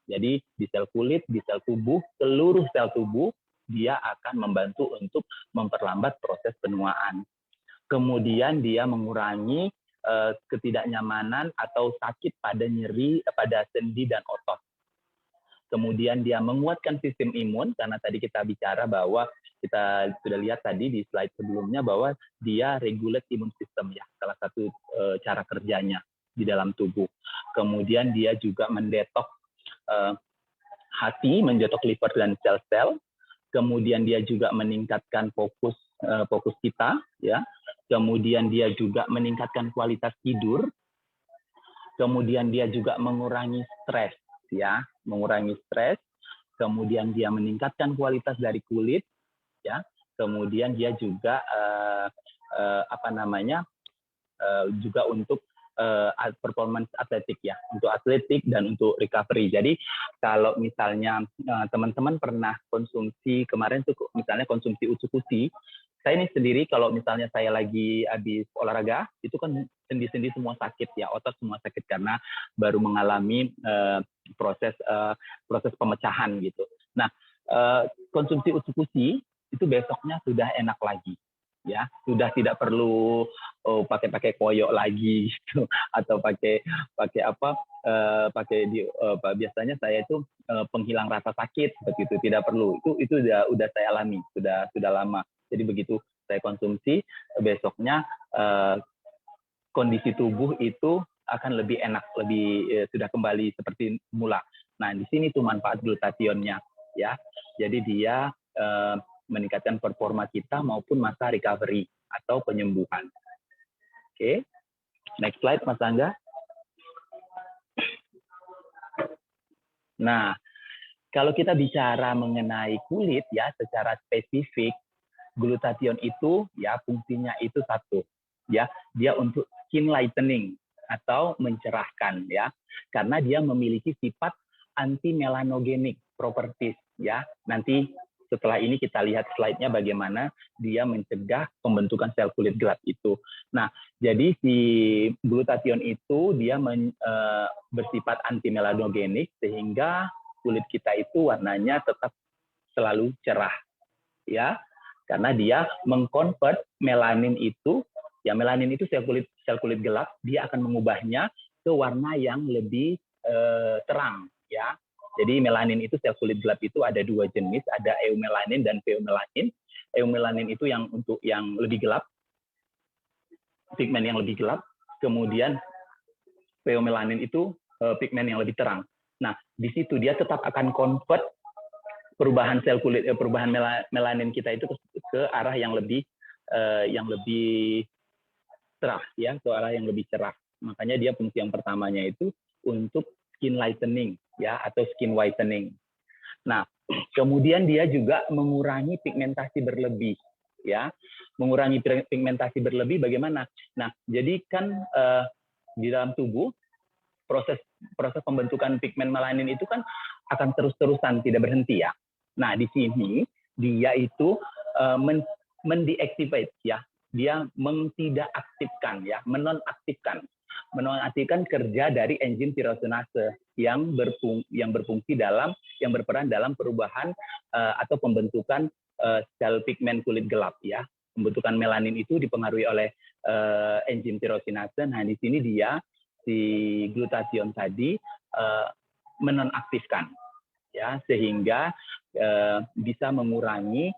B: Jadi di sel kulit, di sel tubuh, seluruh sel tubuh dia akan membantu untuk memperlambat proses penuaan. Kemudian dia mengurangi ketidaknyamanan atau sakit pada nyeri pada sendi dan otot. Kemudian dia menguatkan sistem imun, karena tadi kita bicara bahwa kita sudah lihat tadi di slide sebelumnya bahwa dia regulate imun system, ya, salah satu cara kerjanya di dalam tubuh. Kemudian dia juga mendetok hati, mendetok liver dan sel-sel. Kemudian dia juga meningkatkan fokus kita, ya. Kemudian dia juga meningkatkan kualitas tidur. Kemudian dia juga mengurangi stres, ya, mengurangi stres. Kemudian dia meningkatkan kualitas dari kulit, ya. Kemudian dia juga juga untuk performance atletik, ya, untuk atletik dan untuk recovery. Jadi kalau misalnya teman-teman pernah konsumsi kemarin tuh misalnya konsumsi Utsukushi, saya ini sendiri kalau misalnya saya lagi habis olahraga itu kan sendi-sendi semua sakit, ya, otot semua sakit karena baru mengalami proses pemecahan gitu. Nah, konsumsi Utsukushi itu besoknya sudah enak lagi, ya, sudah tidak perlu pakai koyok lagi gitu, atau pakai biasanya saya itu penghilang rasa sakit seperti itu, tidak perlu, itu udah saya alami sudah lama. Jadi begitu saya konsumsi, besoknya kondisi tubuh itu akan lebih enak, sudah kembali seperti mula. Nah, di sini tuh manfaat glutathionnya, ya. Jadi dia meningkatkan performa kita maupun masa recovery atau penyembuhan. Oke, next slide, Mas Angga. Nah, kalau kita bicara mengenai kulit, ya, secara spesifik, glutathione itu, ya, fungsinya itu satu, ya, dia untuk skin lightening atau mencerahkan, ya, karena dia memiliki sifat anti melanogenik properties, ya. Nanti setelah ini kita lihat slide-nya bagaimana dia mencegah pembentukan sel kulit gelap itu. Nah, jadi si glutathione itu dia bersifat anti melanogenik sehingga kulit kita itu warnanya tetap selalu cerah, ya, karena dia mengkonvert melanin itu, ya, melanin itu sel kulit gelap, dia akan mengubahnya ke warna yang lebih terang, ya. Jadi melanin itu sel kulit gelap itu ada dua jenis, ada eumelanin dan pheomelanin. Eumelanin itu yang untuk yang lebih gelap, pigmen yang lebih gelap. Kemudian pheomelanin itu pigmen yang lebih terang. Nah, di situ dia tetap akan convert perubahan sel kulit, perubahan melanin kita itu ke arah yang lebih cerah, ya, ke arah yang lebih cerah. Makanya dia fungsi yang pertamanya itu untuk skin lightening, ya, atau skin whitening. Nah, kemudian dia juga mengurangi pigmentasi berlebih, ya. Mengurangi pigmentasi berlebih bagaimana? Nah, jadi kan di dalam tubuh proses pembentukan pigmen melanin itu kan akan terus-terusan, tidak berhenti, ya. Nah, di sini dia itu mendeactivate, ya. Dia tidak aktifkan, ya, menonaktifkan kerja dari enzim tirosinase yang berperan dalam perubahan atau pembentukan sel pigmen kulit gelap, ya. Pembentukan melanin itu dipengaruhi oleh enzim tirosinase. Nah, di sini dia si glutathione tadi menonaktifkan, ya, sehingga bisa mengurangi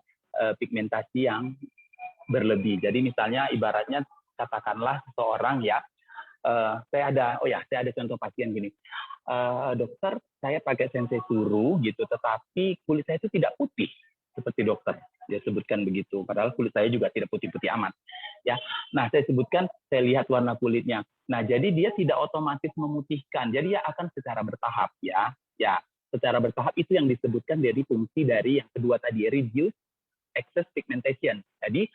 B: pigmentasi yang berlebih. Jadi misalnya ibaratnya katakanlah seseorang, ya, saya ada contoh pasien gini, dokter, saya pakai sensei suru gitu, tetapi kulit saya itu tidak putih seperti dokter, dia sebutkan begitu. Padahal kulit saya juga tidak putih-putih amat, ya. Nah, saya sebutkan, saya lihat warna kulitnya. Nah, jadi dia tidak otomatis memutihkan, jadi dia akan secara bertahap, ya, secara bertahap itu yang disebutkan dari fungsi dari yang kedua tadi, reduce excess pigmentation. Jadi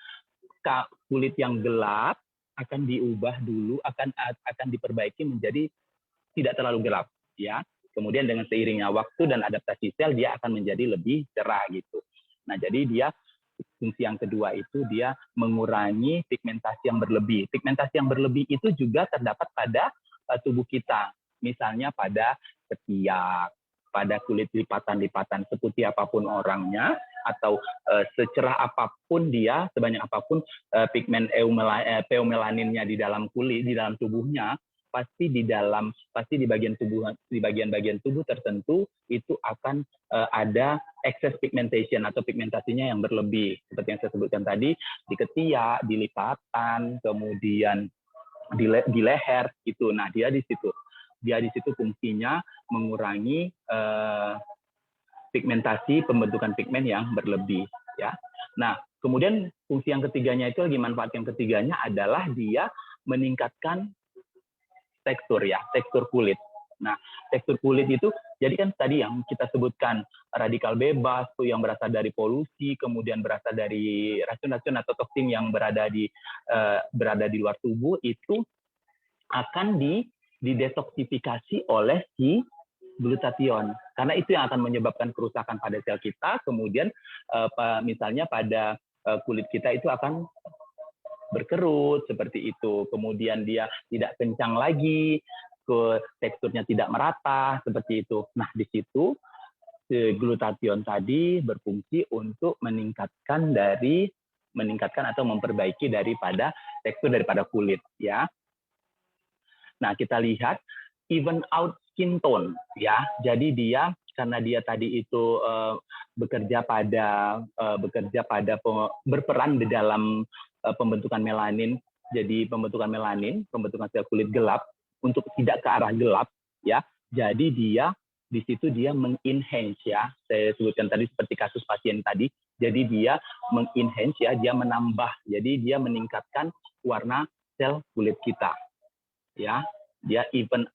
B: kulit yang gelap akan diubah dulu, akan diperbaiki menjadi tidak terlalu gelap, ya. Kemudian dengan seiringnya waktu dan adaptasi sel dia akan menjadi lebih cerah gitu. Nah, jadi dia Fungsi yang kedua itu dia mengurangi pigmentasi yang berlebih. Pigmentasi yang berlebih itu juga terdapat pada tubuh kita. Misalnya pada ketiak, pada kulit lipatan-lipatan seputih apapun orangnya, atau secerah apapun dia, sebanyak apapun pigmen eumelaninnya di dalam kulit, di dalam tubuhnya, pasti di bagian-bagian tubuh tertentu itu akan ada excess pigmentation atau pigmentasinya yang berlebih, seperti yang saya sebutkan tadi, di ketiak, di lipatan, kemudian di leher itu. Nah, dia di situ fungsinya mengurangi pigmentasi, pembentukan pigmen yang berlebih, ya. Nah, kemudian fungsi yang ketiganya itu lagi, manfaat yang ketiganya adalah dia meningkatkan tekstur, ya, tekstur kulit. Nah, tekstur kulit itu, jadi kan tadi yang kita sebutkan radikal bebas tuh yang berasal dari polusi, kemudian berasal dari racun-racun atau toksin yang berada di luar tubuh, itu akan didetoksifikasi oleh si glutathione, karena itu yang akan menyebabkan kerusakan pada sel kita. Kemudian misalnya pada kulit kita itu akan berkerut seperti itu, kemudian dia tidak kencang lagi, teksturnya tidak merata seperti itu. Nah, di situ glutathione tadi berfungsi untuk meningkatkan atau memperbaiki daripada tekstur daripada kulit, ya. Nah, kita lihat even out skin tone, ya. Jadi dia, karena dia tadi itu berperan di dalam pembentukan melanin. Jadi pembentukan sel kulit gelap untuk tidak ke arah gelap, ya. Jadi dia di situ dia mengenhance, ya. Saya sebutkan tadi seperti kasus pasien tadi. Jadi dia mengenhance, ya, dia menambah. Jadi dia meningkatkan warna sel kulit kita, ya. Dia even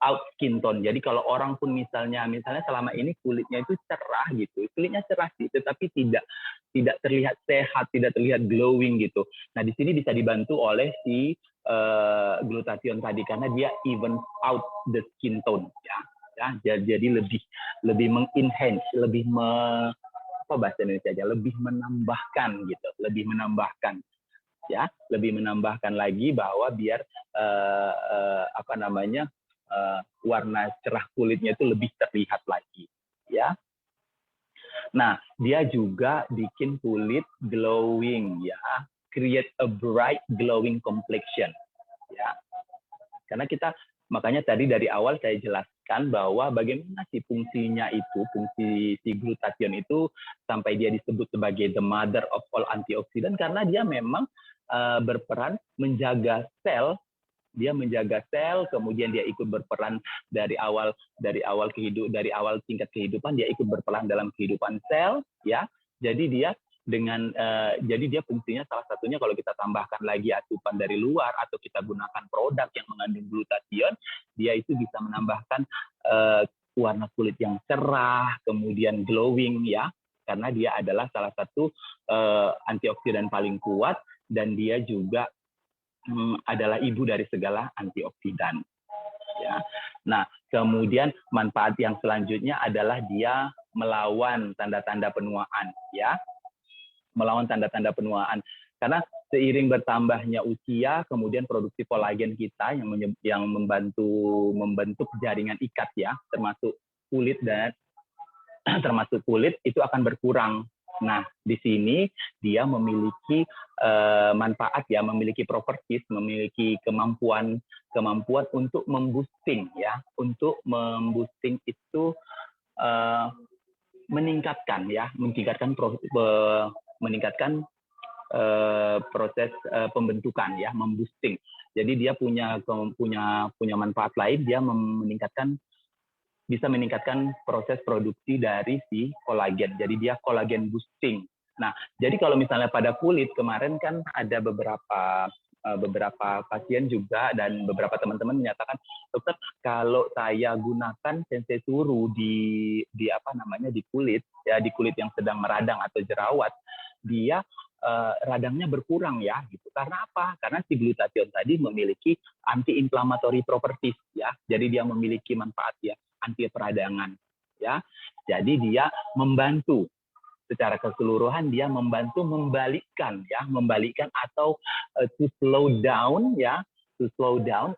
B: out skin tone. Jadi kalau orang pun misalnya selama ini kulitnya itu cerah gitu, kulitnya cerah sih, tetapi tidak terlihat sehat, tidak terlihat glowing gitu. Nah, di sini bisa dibantu oleh si glutathione tadi, karena dia even out the skin tone, ya. Jadi lebih mengenhance, lebih apa bahasa Indonesia aja, lebih menambahkan gitu, lebih menambahkan, ya, lebih menambahkan lagi bahwa biar warna cerah kulitnya itu lebih terlihat lagi, ya. Nah, dia juga bikin kulit glowing, ya, create a bright glowing complexion, ya. Karena makanya tadi dari awal saya jelaskan bahwa bagaimana sih fungsinya itu, fungsi si glutathione itu sampai dia disebut sebagai the mother of all antioksidan, karena dia memang berperan menjaga sel. Dia menjaga sel, kemudian dia ikut berperan dari awal tingkat kehidupan, dia ikut berperan dalam kehidupan sel, ya. Jadi dia fungsinya salah satunya kalau kita tambahkan lagi asupan dari luar atau kita gunakan produk yang mengandung glutathione, dia itu bisa menambahkan warna kulit yang cerah, kemudian glowing, ya, karena dia adalah salah satu antioksidan paling kuat, dan dia juga adalah ibu dari segala antioksidan, ya. Nah, kemudian manfaat yang selanjutnya adalah dia melawan tanda-tanda penuaan, ya, melawan tanda-tanda penuaan. Karena seiring bertambahnya usia, kemudian produksi kolagen kita yang membentuk jaringan ikat, ya, termasuk kulit itu akan berkurang. Nah, di sini dia memiliki manfaat, ya, memiliki properties, memiliki kemampuan untuk memboosting, ya, untuk memboosting itu meningkatkan proses pembentukan, ya, memboosting. Jadi dia punya manfaat lain, dia bisa meningkatkan proses produksi dari si kolagen. Jadi dia kolagen boosting. Nah, jadi kalau misalnya pada kulit kemarin kan ada beberapa pasien juga dan beberapa teman-teman menyatakan, dokter, kalau saya gunakan sensei suru di kulit, ya, di kulit yang sedang meradang atau jerawat, dia radangnya berkurang, ya, gitu. Karena apa? Karena si glutathione tadi memiliki anti-inflammatory properties, ya. Jadi dia memiliki manfaat, ya, anti peradangan, ya. Jadi dia membantu secara keseluruhan dia membantu membalikkan atau to slow down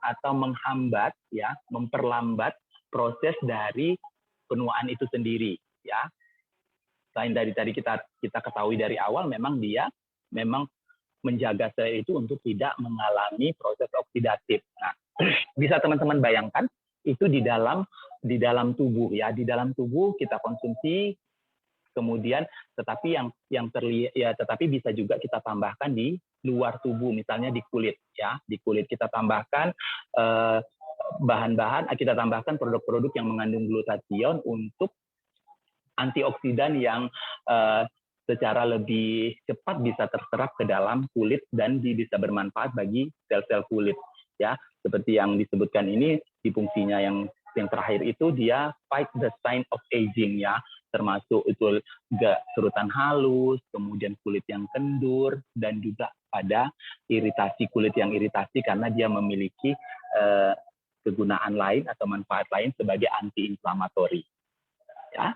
B: atau menghambat memperlambat proses dari penuaan itu sendiri ya. Selain dari tadi kita ketahui dari awal memang dia menjaga sel itu untuk tidak mengalami proses oksidatif. Nah, bisa teman-teman bayangkan itu di dalam tubuh ya, di dalam tubuh kita konsumsi, kemudian tetapi yang terlihat ya, tetapi bisa juga kita tambahkan di luar tubuh, misalnya di kulit ya, di kulit kita tambahkan bahan-bahan, kita tambahkan produk-produk yang mengandung glutathione untuk antioksidan yang secara lebih cepat bisa terserap ke dalam kulit dan bisa bermanfaat bagi sel-sel kulit ya, seperti yang disebutkan ini di fungsinya yang terakhir itu dia fight the sign of aging ya, termasuk itu kerutan halus, kemudian kulit yang kendur, dan juga pada iritasi kulit yang iritasi karena dia memiliki kegunaan lain atau manfaat lain sebagai anti-inflamatori ya.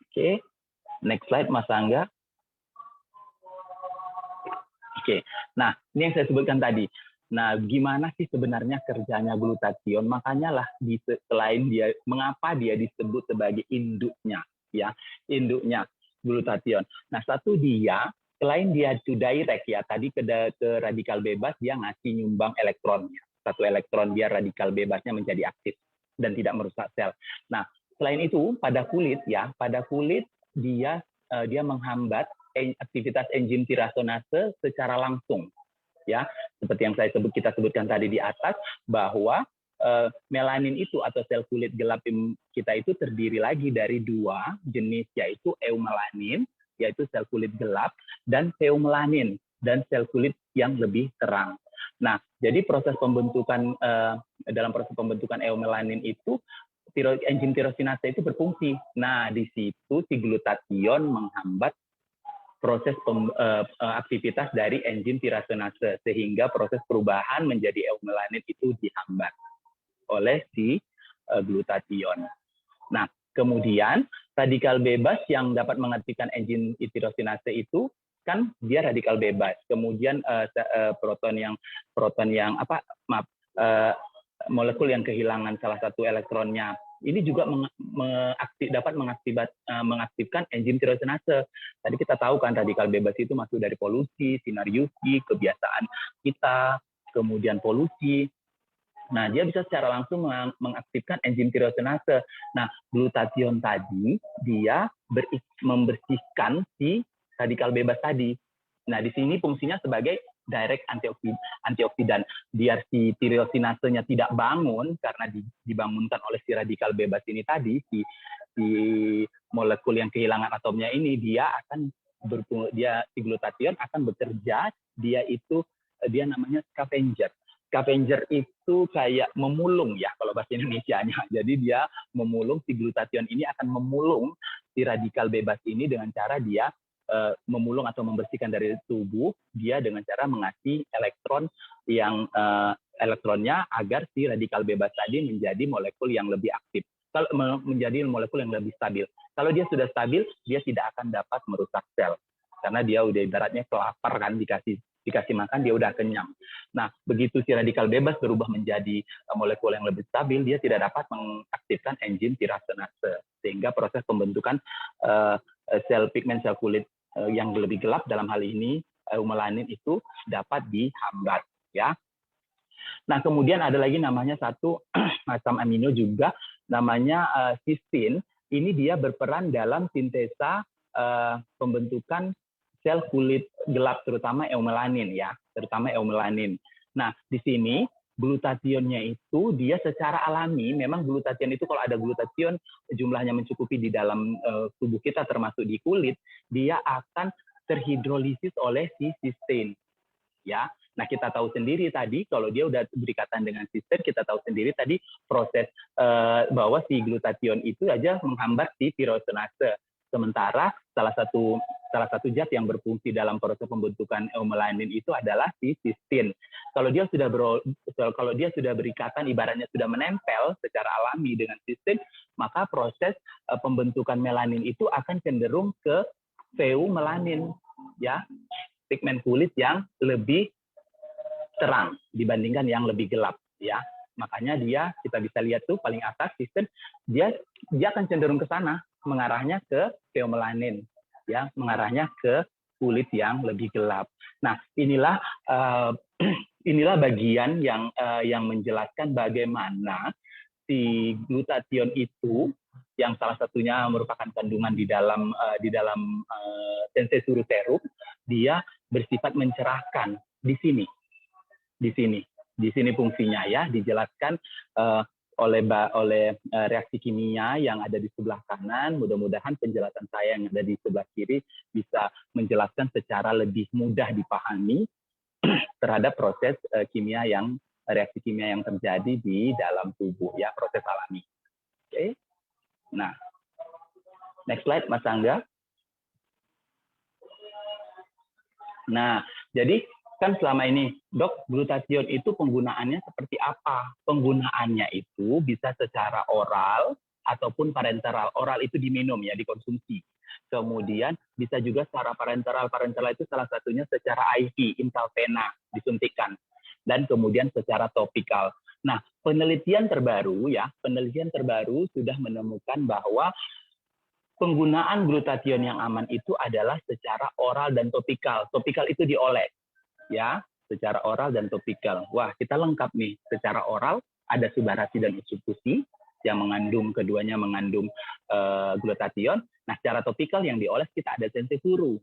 B: Oke, next slide Mas Angga. Oke, nah ini yang saya sebutkan tadi. Nah, gimana sih sebenarnya kerjanya glutathione? Makanya lah selain dia, mengapa dia disebut sebagai induknya, ya, induknya glutathione. Nah, satu dia, selain dia to direct ya, tadi ke radikal bebas dia ngasih nyumbang elektronnya. Satu elektron biar radikal bebasnya menjadi aktif dan tidak merusak sel. Nah, selain itu pada kulit dia menghambat aktivitas enzim tirasenase secara langsung ya, seperti yang kita sebutkan tadi di atas bahwa melanin itu atau sel kulit gelap kita itu terdiri lagi dari dua jenis, yaitu eumelanin yaitu sel kulit gelap dan pheomelanin dan sel kulit yang lebih terang. Nah, jadi dalam proses pembentukan eumelanin itu enzim tirosinase itu berfungsi. Nah, di situ si glutathione menghambat proses aktivitas dari enzim tirasenase sehingga proses perubahan menjadi eumelanin itu dihambat oleh si glutathione. Nah, kemudian radikal bebas yang dapat mengaktifkan enzim tirosinase itu kan dia radikal bebas. Kemudian molekul yang kehilangan salah satu elektronnya ini juga dapat mengaktifkan enzim tirosinase. Tadi kita tahu kan radikal bebas itu masuk dari polusi, sinar UV, kebiasaan kita, kemudian polusi. Nah, dia bisa secara langsung mengaktifkan enzim tirosinase. Nah, glutathione tadi dia membersihkan si radikal bebas tadi. Nah, di sini fungsinya sebagai direct antioksidan. Biar si tirosinasenya tidak bangun karena dibangunkan oleh si radikal bebas ini tadi, si molekul yang kehilangan atomnya ini si glutathione akan bekerja, dia namanya scavenger. Scavenger itu kayak memulung ya kalau bahasa Indonesianya. Jadi dia memulung, si glutathione ini akan memulung si radikal bebas ini dengan cara dia memulung atau membersihkan dari tubuh dia dengan cara mengasih elektronnya agar si radikal bebas tadi menjadi molekul yang lebih aktif, menjadi molekul yang lebih stabil. Kalau dia sudah stabil, dia tidak akan dapat merusak sel karena dia udah ibaratnya kelapar kan, dikasih makan dia udah kenyang. Nah, begitu si radikal bebas berubah menjadi molekul yang lebih stabil, dia tidak dapat mengaktifkan enzim tirasenase sehingga proses pembentukan sel pigmen sel kulit yang lebih gelap dalam hal ini eumelanin itu dapat dihambat ya. Nah, kemudian ada lagi namanya satu asam amino juga namanya cysteine. Ini dia berperan dalam sintesa pembentukan sel kulit gelap terutama eumelanin ya, terutama eumelanin. Nah, di sini glutathione-nya itu dia secara alami, memang glutathione itu kalau ada glutathione jumlahnya mencukupi di dalam tubuh kita termasuk di kulit, dia akan terhidrolisis oleh si cysteine ya. Nah, kita tahu sendiri tadi kalau dia udah berikatan dengan cysteine, kita tahu sendiri tadi proses bahwa si glutathione itu aja menghambat si tirosinase. Sementara salah satu zat yang berfungsi dalam proses pembentukan eumelanin itu adalah si cysteine. Kalau dia sudah berikatan, ibaratnya sudah menempel secara alami dengan cysteine, maka proses pembentukan melanin itu akan cenderung ke pheomelanin, ya, pigmen kulit yang lebih terang dibandingkan yang lebih gelap, ya. Makanya kita bisa lihat tuh paling atas sistem dia akan cenderung ke sana, mengarahnya ke pheomelanin, ya, mengarahnya ke kulit yang lebih gelap. Nah, inilah inilah bagian yang menjelaskan bagaimana si glutathione itu, yang salah satunya merupakan kandungan di dalam sensei suruterum, dia bersifat mencerahkan di sini fungsinya, ya, dijelaskan oleh reaksi kimia yang ada di sebelah kanan. Mudah-mudahan penjelasan saya yang ada di sebelah kiri bisa menjelaskan secara lebih mudah dipahami terhadap proses reaksi kimia yang terjadi di dalam tubuh, ya, proses alami. Oke. Nah, next slide, Mas Angga. Nah, jadi kan selama ini, Dok, glutathione itu penggunaannya seperti apa? Penggunaannya itu bisa secara oral ataupun parenteral. Oral itu diminum, ya, dikonsumsi. Kemudian bisa juga secara parenteral. Parenteral itu salah satunya secara IV, intravena, disuntikan. Dan kemudian secara topikal. Nah, penelitian terbaru sudah menemukan bahwa penggunaan glutathione yang aman itu adalah secara oral dan topikal. Topikal itu dioles, ya, secara oral dan topikal. Wah, kita lengkap nih. Secara oral ada subarasi dan usupusi yang keduanya mengandung glutathione. Nah, secara topikal yang dioles kita ada sensei suru,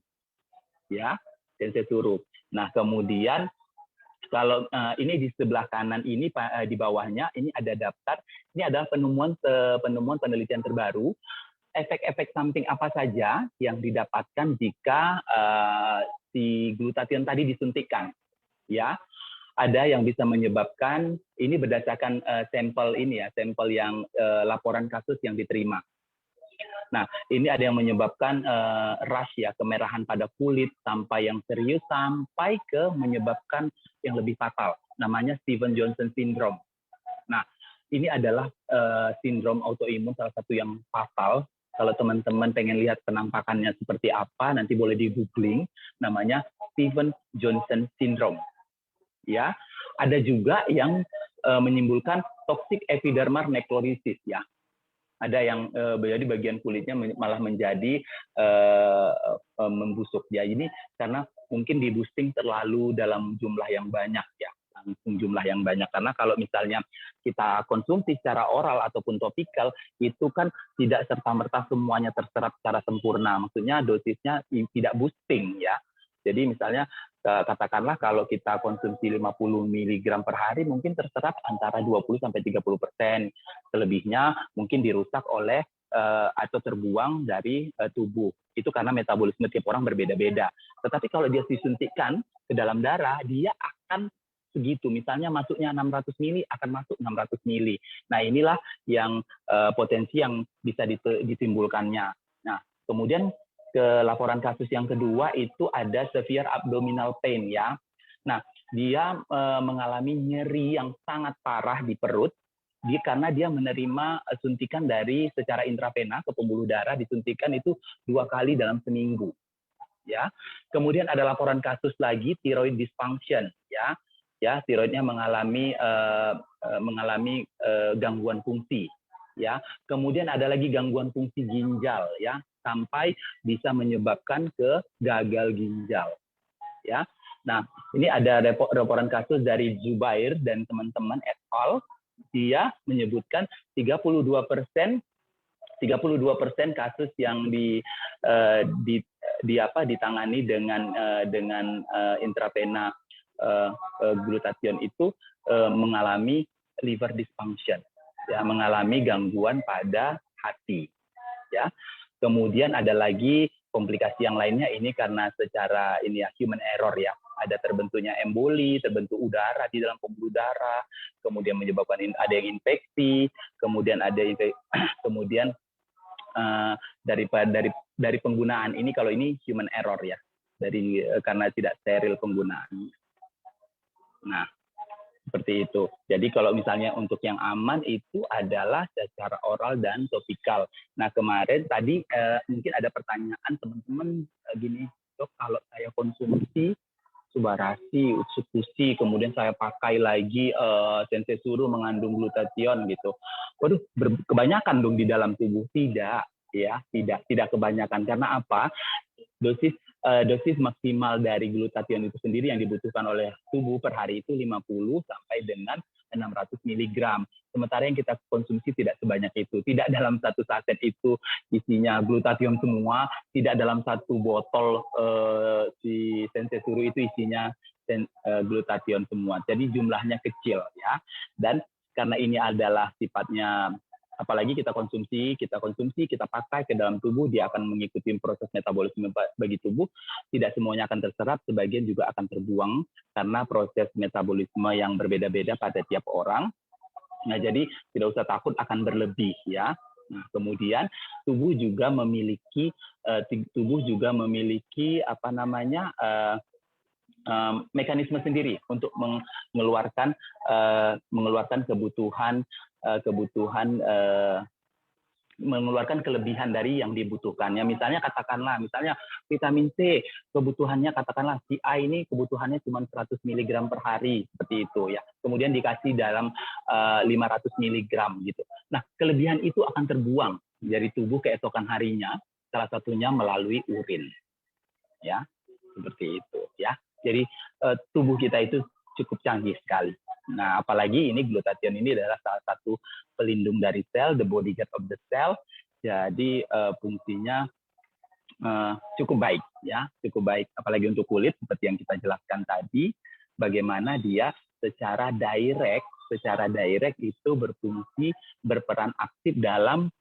B: ya, sensei suru. Nah, kemudian kalau ini di sebelah kanan ini, di bawahnya ini ada daftar. Ini adalah penemuan penelitian terbaru. Efek-efek samping apa saja yang didapatkan jika si glutathione tadi disuntikkan, ya. Ada yang bisa menyebabkan, ini berdasarkan sampel yang laporan kasus yang diterima. Nah, ini ada yang menyebabkan rash, ya, kemerahan pada kulit, sampai yang serius, sampai ke menyebabkan yang lebih fatal, namanya Stevens-Johnson syndrome. Nah, ini adalah sindrom autoimun salah satu yang fatal. Kalau teman-teman pengen lihat penampakannya seperti apa, nanti boleh di googling, namanya Stevens-Johnson syndrome. Ya, ada juga yang menimbulkan toxic epidermal necrosis, ya. Ada yang jadi bagian kulitnya malah menjadi membusuk, ya. Ini karena mungkin di boosting terlalu dalam jumlah yang banyak, ya, langsung jumlah yang banyak. Karena kalau misalnya kita konsumsi secara oral ataupun topikal, itu kan tidak serta-merta semuanya terserap secara sempurna. Maksudnya dosisnya tidak boosting, ya. Jadi misalnya katakanlah kalau kita konsumsi 50 mg per hari, mungkin terserap antara 20-30%. Selebihnya mungkin dirusak oleh atau terbuang dari tubuh. Itu karena metabolisme tiap orang berbeda-beda. Tetapi kalau dia disuntikkan ke dalam darah, dia akan segitu. Misalnya masuknya 600 mili, akan masuk 600 mili. Nah, inilah yang potensi yang bisa ditimbulkannya. Nah, kemudian ke laporan kasus yang kedua itu ada severe abdominal pain, ya. Nah, dia mengalami nyeri yang sangat parah di perut karena dia menerima suntikan secara intravena ke pembuluh darah, disuntikan itu 2 kali dalam seminggu, ya. Kemudian ada laporan kasus lagi thyroid dysfunction, ya. Ya, tiroidnya mengalami gangguan fungsi, ya. Kemudian ada lagi gangguan fungsi ginjal, ya, sampai bisa menyebabkan ke gagal ginjal, ya. Nah, ini ada laporan kasus dari Zubair dan teman-teman et al. Dia menyebutkan 32% kasus yang ditangani dengan intravena glutathione itu mengalami liver dysfunction, ya, mengalami gangguan pada hati, ya. Kemudian ada lagi komplikasi yang lainnya, ini karena secara human error, ya. Ada terbentuknya emboli, terbentuk udara di dalam pembuluh darah, kemudian menyebabkan ada yang infeksi, kemudian kemudian dari penggunaan ini, kalau ini human error, ya, karena tidak steril penggunaan. Nah, seperti itu. Jadi kalau misalnya untuk yang aman itu adalah secara oral dan topikal. Nah, kemarin tadi mungkin ada pertanyaan teman-teman gini, dok, kalau saya konsumsi Subarasi, Utsukushi, kemudian saya pakai lagi Sensei Suru mengandung glutathione gitu. Waduh, kebanyakan dong di dalam tubuh. Tidak, ya, tidak kebanyakan. Karena apa? Dosis maksimal dari glutathione itu sendiri yang dibutuhkan oleh tubuh per hari itu 50 sampai dengan 600 mg. Sementara yang kita konsumsi tidak sebanyak itu. Tidak dalam satu saset itu isinya glutathione semua, tidak dalam satu botol si Sensei Suru itu isinya glutathione semua. Jadi jumlahnya kecil ya. Dan karena ini adalah sifatnya, apalagi kita konsumsi, kita pakai ke dalam tubuh, dia akan mengikuti proses metabolisme bagi tubuh. Tidak semuanya akan terserap, sebagian juga akan terbuang karena proses metabolisme yang berbeda-beda pada tiap orang. Nah, jadi tidak usah takut akan berlebih ya. Nah, kemudian tubuh juga memiliki apa namanya mekanisme sendiri untuk mengeluarkan mengeluarkan kelebihan dari yang dibutuhkannya. Misalnya vitamin C kebutuhannya, katakanlah si A ini kebutuhannya cuma 100 mg per hari seperti itu ya. Kemudian dikasih dalam 500 mg gitu. Nah, kelebihan itu akan terbuang dari tubuh keesokan harinya, salah satunya melalui urin. Ya, seperti itu ya. Jadi tubuh kita itu cukup canggih sekali. Nah, apalagi ini glutathione ini adalah salah satu pelindung dari sel, the bodyguard of the cell. Jadi fungsinya cukup baik ya, cukup baik. Apalagi untuk kulit seperti yang kita jelaskan tadi, bagaimana dia secara direct itu berperan aktif dalam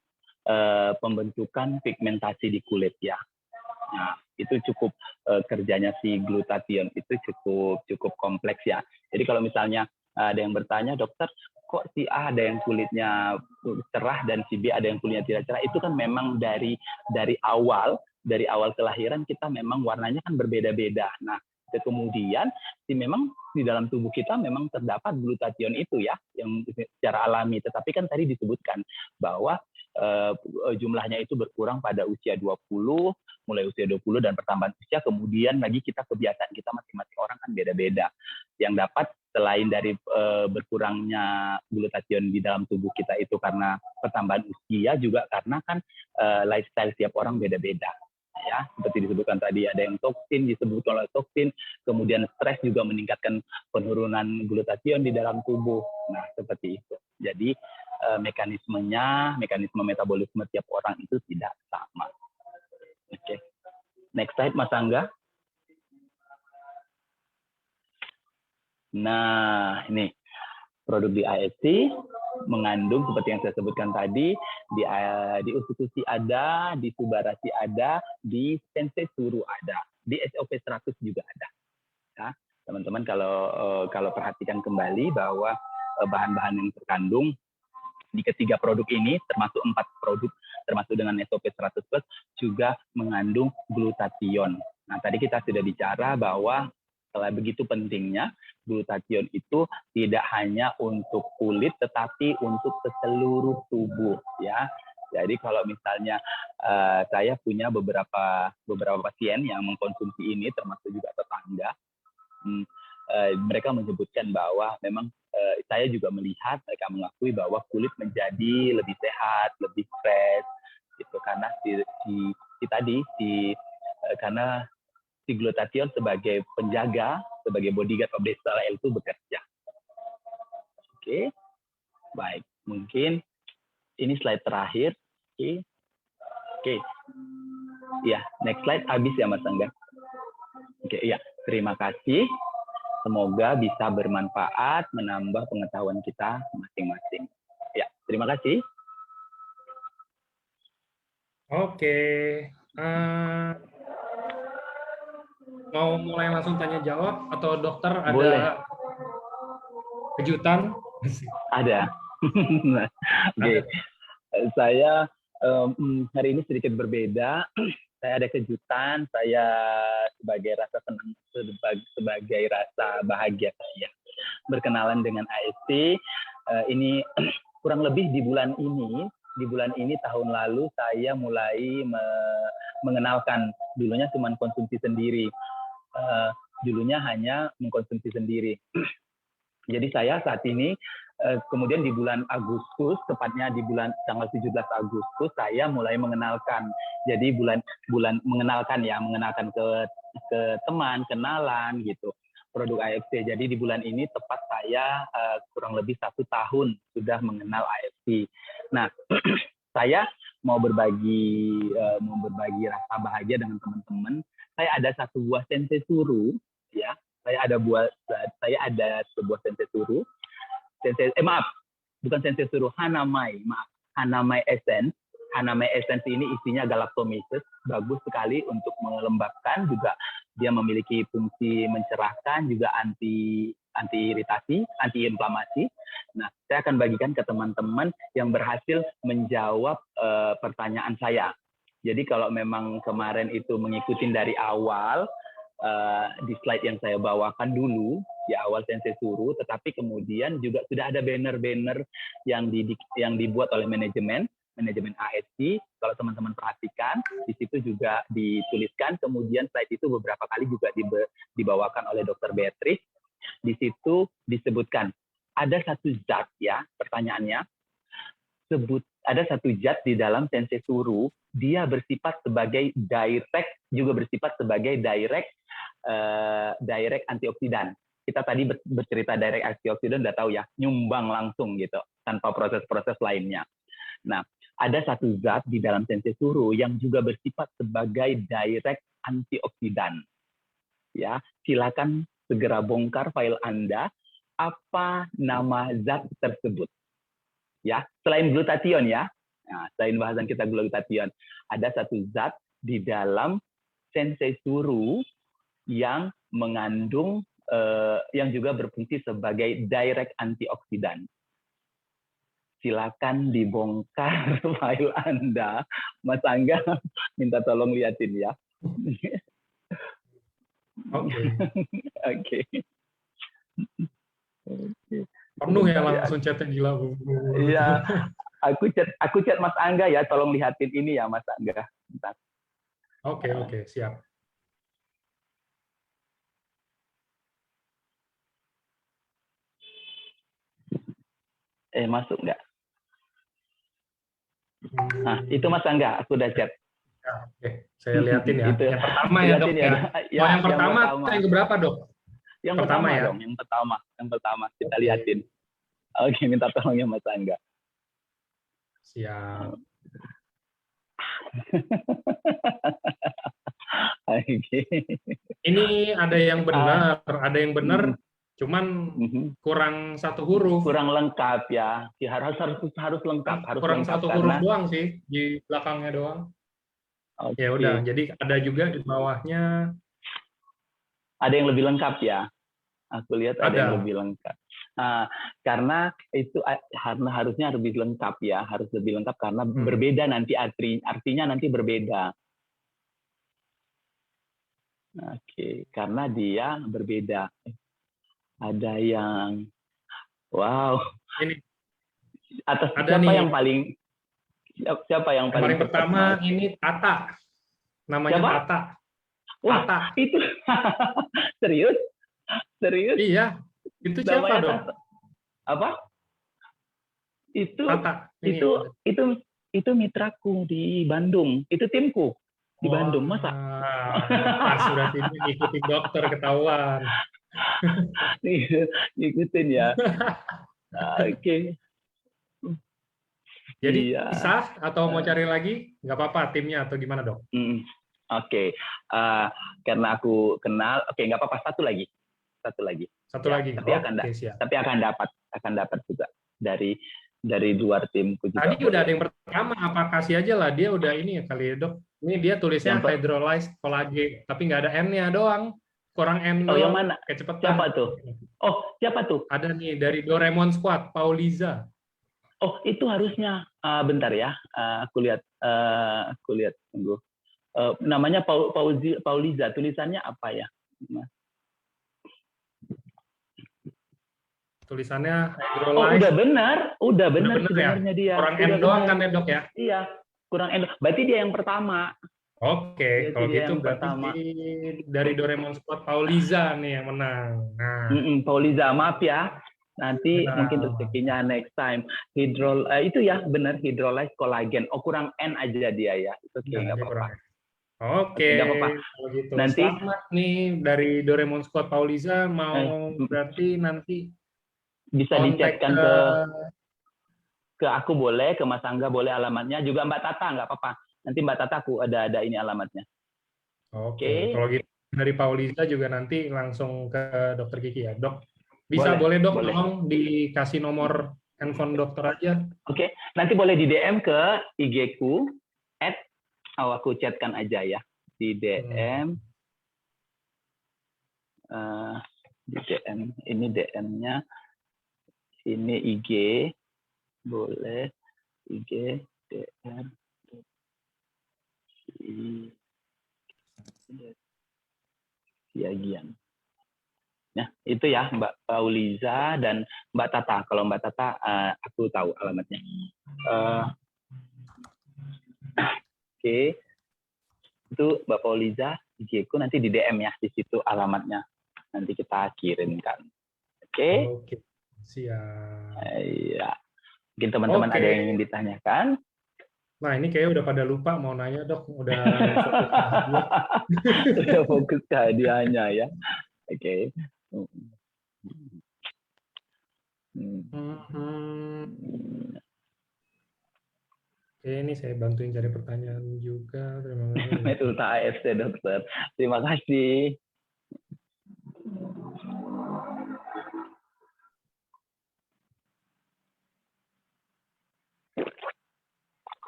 B: pembentukan pigmentasi di kulit ya. Nah, itu cukup kerjanya si glutathione itu cukup kompleks ya. Jadi kalau misalnya ada yang bertanya, dokter, kok si A ada yang kulitnya cerah dan si B ada yang kulitnya tidak cerah? Itu kan memang dari awal kelahiran kita memang warnanya kan berbeda-beda. Nah, kemudian memang di dalam tubuh kita memang terdapat glutathione itu ya, yang secara alami. Tetapi kan tadi disebutkan bahwa jumlahnya itu berkurang pada usia 20, mulai usia 20 dan pertambahan usia, kemudian lagi kebiasaan kita masing-masing orang kan beda-beda. Yang dapat selain dari berkurangnya glutathione di dalam tubuh kita itu karena pertambahan usia, juga karena kan lifestyle tiap orang beda-beda. Ya, seperti disebutkan tadi, ada yang disebut oleh toksin, kemudian stres juga meningkatkan penurunan glutathione di dalam tubuh. Nah, seperti itu. Jadi mekanisme metabolisme tiap orang itu tidak sama. Oke. Next slide, Mas Angga. Nah, ini produk di ASC mengandung seperti yang saya sebutkan tadi, di Utsukushi ada, di Subarasi ada, di Sensei Suru ada, di SOP 100 juga ada. Ya, teman-teman kalau perhatikan kembali bahwa bahan-bahan yang terkandung di ketiga produk ini, termasuk 4 produk, termasuk dengan SOP 100+, juga mengandung glutathione. Nah, tadi kita sudah bicara bahwa setelah begitu pentingnya, glutathione itu tidak hanya untuk kulit, tetapi untuk seluruh tubuh. Ya. Jadi kalau misalnya saya punya beberapa pasien yang mengkonsumsi ini, termasuk juga tetangga, mereka menyebutkan bahwa memang saya juga melihat mereka mengakui bahwa kulit menjadi lebih sehat, lebih fresh, gitu, karena karena si glutathione sebagai penjaga, sebagai bodyguard of the cell itu bekerja. Oke, baik. Mungkin ini slide terakhir. Oke. Ya, next slide habis ya, Mas Angga. Oke, ya. Terima kasih. Semoga bisa bermanfaat, menambah pengetahuan kita masing-masing. Ya, terima kasih.
A: Oke. Mau mulai langsung tanya jawab atau dokter ada
B: Boleh.
A: kejutan?
B: Ada. Oke. Saya hari ini sedikit berbeda. Saya ada kejutan. Saya sebagai rasa senang, sebagai rasa bahagia saya berkenalan dengan ASC. Ini kurang lebih di bulan ini di bulan ini tahun lalu saya mulai mengenalkan, dulunya cuma konsumsi sendiri, dulunya hanya mengkonsumsi sendiri. Jadi saya saat ini kemudian di bulan Agustus, tepatnya di bulan tanggal 17 Agustus saya mulai mengenalkan. Jadi bulan mengenalkan ke teman, kenalan gitu produk AFC. Jadi di bulan ini tepat saya kurang lebih 1 tahun sudah mengenal AFC. Nah, saya mau berbagi rasa bahagia dengan teman-teman. Saya ada satu buah sensei suru, ya. Saya ada sebuah sensei suru. Bukan sensei suru, Hanamai, maaf. Hanamai Essence. Hanamai Essence ini isinya galactomyces, bagus sekali untuk melembabkan, juga dia memiliki fungsi mencerahkan, juga anti iritasi, anti inflamasi. Nah, saya akan bagikan ke teman-teman yang berhasil menjawab pertanyaan saya. Jadi kalau memang kemarin itu mengikuti dari awal di slide yang saya bawakan dulu di awal sensei suru, tetapi kemudian juga sudah ada banner-banner yang dibuat oleh manajemen ASC. Kalau teman-teman perhatikan, di situ juga dituliskan, kemudian slide itu beberapa kali juga dibawakan oleh Dr. Beatrice. Di situ disebutkan, ada satu zat ya, pertanyaannya, ada satu zat di dalam sensei suru, dia bersifat sebagai direct antioksidan. Kita tadi bercerita direct antioksidan, udah tahu ya, nyumbang langsung gitu, tanpa proses-proses lainnya. Nah, ada satu zat di dalam sensei suru yang juga bersifat sebagai direct antioksidan. Ya, silakan segera bongkar file Anda, apa nama zat tersebut. Ya, selain glutathione ya. Nah, selain bahasan kita glutathione, ada satu zat di dalam sensei suru yang mengandung yang juga berfungsi sebagai direct antioksidan. Silakan dibongkar file Anda. Mas Angga minta tolong liatin ya. Oke.
A: Penuh ya langsung chatnya gila.
B: Iya. Aku chat Mas Angga ya, tolong lihatin ini ya Mas Angga. Bentar.
A: Oke, siap.
B: Masuk nggak? Nah, itu Mas Angga, aku udah chat.
A: Ya, oke, saya lihatin ya.
B: Itu.
A: Yang pertama ya, Dok ya. Yang pertama yang keberapa, Dok?
B: Yang pertama ya? Dong, yang pertama. Kita lihatin. Oke, minta tolongnya Mas Angga.
A: Siap. Ini ada yang benar, cuman kurang satu huruf.
B: Kurang lengkap ya. Harus lengkap.
A: Kurang satu huruf doang sih di belakangnya doang. Okay. Ya udah, jadi ada juga di bawahnya.
B: Ada yang lebih lengkap ya. Aku lihat ada yang lebih lengkap. Karena itu harusnya lebih lengkap ya, harus lebih lengkap karena berbeda nanti artinya nanti berbeda. Oke, karena dia berbeda. Ada yang wow.
A: Ini
B: atas
A: ada
B: siapa
A: nih.
B: Siapa yang paling
A: pertama ini Tata. Namanya siapa? Tata.
B: Wah, Tata. Itu serius?
A: Iya. Itu siapa, Dok?
B: Apa? Itu
A: Tata.
B: Itu mitraku di Bandung. Itu timku di Bandung. Masa?
A: Pas sudah ikuti dokter ketahuan.
B: Ngikutin ya. Oke.
A: Jadi pisah atau mau cari lagi? Nggak apa-apa timnya atau gimana, Dok?
B: Oke. Karena aku kenal, nggak apa-apa, satu lagi. Tapi akan dapat juga dari luar timku juga.
A: Tadi udah ada yang pertama, apa kasih aja lah, dia udah ini ya kali ya, Dok. Ini dia tulisnya hydrolyzed collagen, tapi nggak ada N-nya doang. Kurang N doang.
B: Yang mana?
A: Kecepatan.
B: Siapa tuh?
A: Ada nih dari Doraemon Squad, Pauliza.
B: Itu harusnya bentar ya. Aku lihat tunggu. Namanya Pauliza. Tulisannya apa ya?
A: tulisannya
B: Oh,
A: hydrolyze.
B: udah benar
A: bener ya?
B: sebenarnya dia.
A: Kurang
B: Udah
A: N doang
B: benar.
A: kan ya dok ya?
B: Iya, kurang endo. Berarti dia yang pertama.
A: Oke,
B: Berarti
A: kalau
B: dia
A: gitu
B: yang
A: berarti
B: pertama.
A: dari Doraemon Squad Pauliza nih yang menang. Nah,
B: Pauliza, maaf ya. Nanti mungkin
A: benar.
B: rezekinya next time. Itu ya benar hydrolyze kolagen. Oh, kurang N aja dia ya. Itu oke,
A: Iya,
B: nggak
A: dia
B: apa-apa.
A: kurang. Oke,
B: Oke, nggak apa-apa.
A: kalau gitu.
B: Nanti
A: Selamat nih dari Doraemon Squad Pauliza mau
B: eh,
A: berarti nanti
B: bisa
A: kontak
B: dichatkan
A: ke
B: ke aku boleh, ke Mas Angga boleh alamatnya. Juga Mbak Tata nggak apa-apa. Nanti Mbak Tata aku ada ini alamatnya.
A: Oke,
B: Oke,
A: kalau gitu dari Pauliza juga nanti langsung ke Dokter Kiki ya, Dok. Bisa
B: boleh,
A: boleh Dok,
B: boleh.
A: tolong dikasih nomor handphone dokter aja.
B: Oke, nanti boleh di DM ke IG ku, aku chatkan aja ya di DM. Di DM ini DM-nya, ini IG, boleh IG DM Siagian. Nah, itu ya Mbak Pauliza dan Mbak Tata. Kalau Mbak Tata, aku tahu alamatnya. Oke, itu Mbak Pauliza, IG ku nanti di DM ya, di situ alamatnya. Nanti kita kirimkan. Oke?
A: Oke, siap.
B: Iya. Mungkin teman-teman
A: Oke.
B: ada yang ingin ditanyakan.
A: Nah, ini kayaknya udah pada lupa mau nanya, Dok. Udah fokus ke hadiah.
B: Udah fokus ke hadiahnya ya. Oke.
A: Oke, ini saya bantuin cari pertanyaan juga. Terima kasih.
B: Metulta AFC dokter. Terima kasih.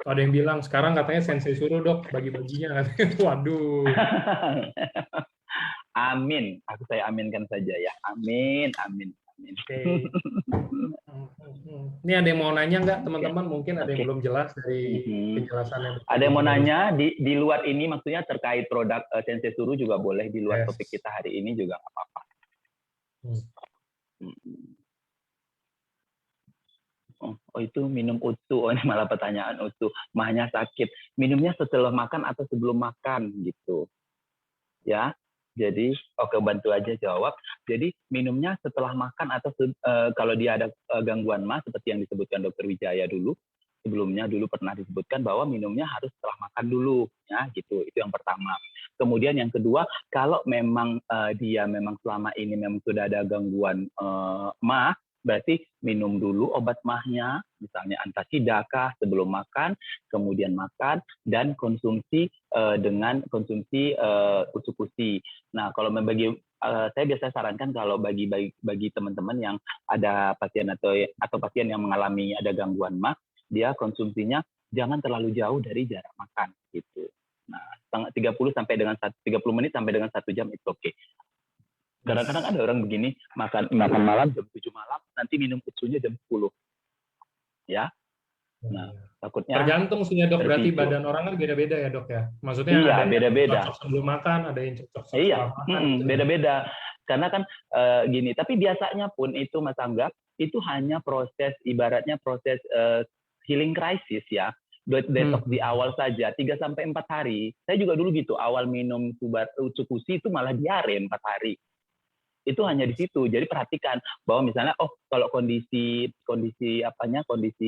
A: Ada yang bilang, sekarang katanya sensei suruh dok, bagi-baginya. Waduh.
B: Amin. Saya aminkan saja ya. Amin, amin, amin.
A: Oke. Ini ada yang mau nanya nggak teman-teman? Mungkin ada yang belum jelas dari penjelasannya.
B: Ada yang mau nanya di luar ini, maksudnya terkait produk Sensei Suru juga boleh, di luar topik kita hari ini juga nggak apa-apa. Oh itu minum utuh. Oh ini malah pertanyaan utuh. Mahnya sakit. Minumnya setelah makan atau sebelum makan gitu. Ya. Jadi oke, bantu aja jawab. Jadi minumnya setelah makan atau kalau dia ada gangguan mah seperti yang disebutkan Dokter Wijaya dulu. Sebelumnya dulu pernah disebutkan bahwa minumnya harus setelah makan dulu, ya gitu. Itu yang pertama. Kemudian yang kedua, kalau memang dia memang selama ini memang sudah ada gangguan mah, berarti minum dulu obat mahnya, misalnya antasidakah sebelum makan, kemudian makan, dan konsumsi dengan konsumsi usukusi. Nah, kalau saya biasa sarankan kalau bagi teman-teman yang ada pasien atau pasien yang mengalami ada gangguan mah, dia konsumsinya jangan terlalu jauh dari jarak makan gitu. Nah, 30 menit sampai dengan 1 jam itu oke. Kadang-kadang ada orang begini, makan malam jam 7 malam, nanti minum susunya jam 10. Ya. Nah, takutnya
A: tergantung sih ya dok, berarti badan orang kan beda-beda ya dok ya. Maksudnya
B: iya,
A: ada yang
B: beda-beda.
A: cocok sebelum makan, ada yang cocok setelah
B: Iya,
A: makan. Gitu
B: beda-beda. Karena kan gini, tapi biasanya pun itu Mas Angga, itu hanya proses, ibaratnya proses healing crisis ya. Detox di awal saja, 3-4 hari. Saya juga dulu gitu, awal minum Utsukushi itu malah diare 4 hari. Itu hanya di situ. Jadi perhatikan bahwa misalnya, oh kalau kondisi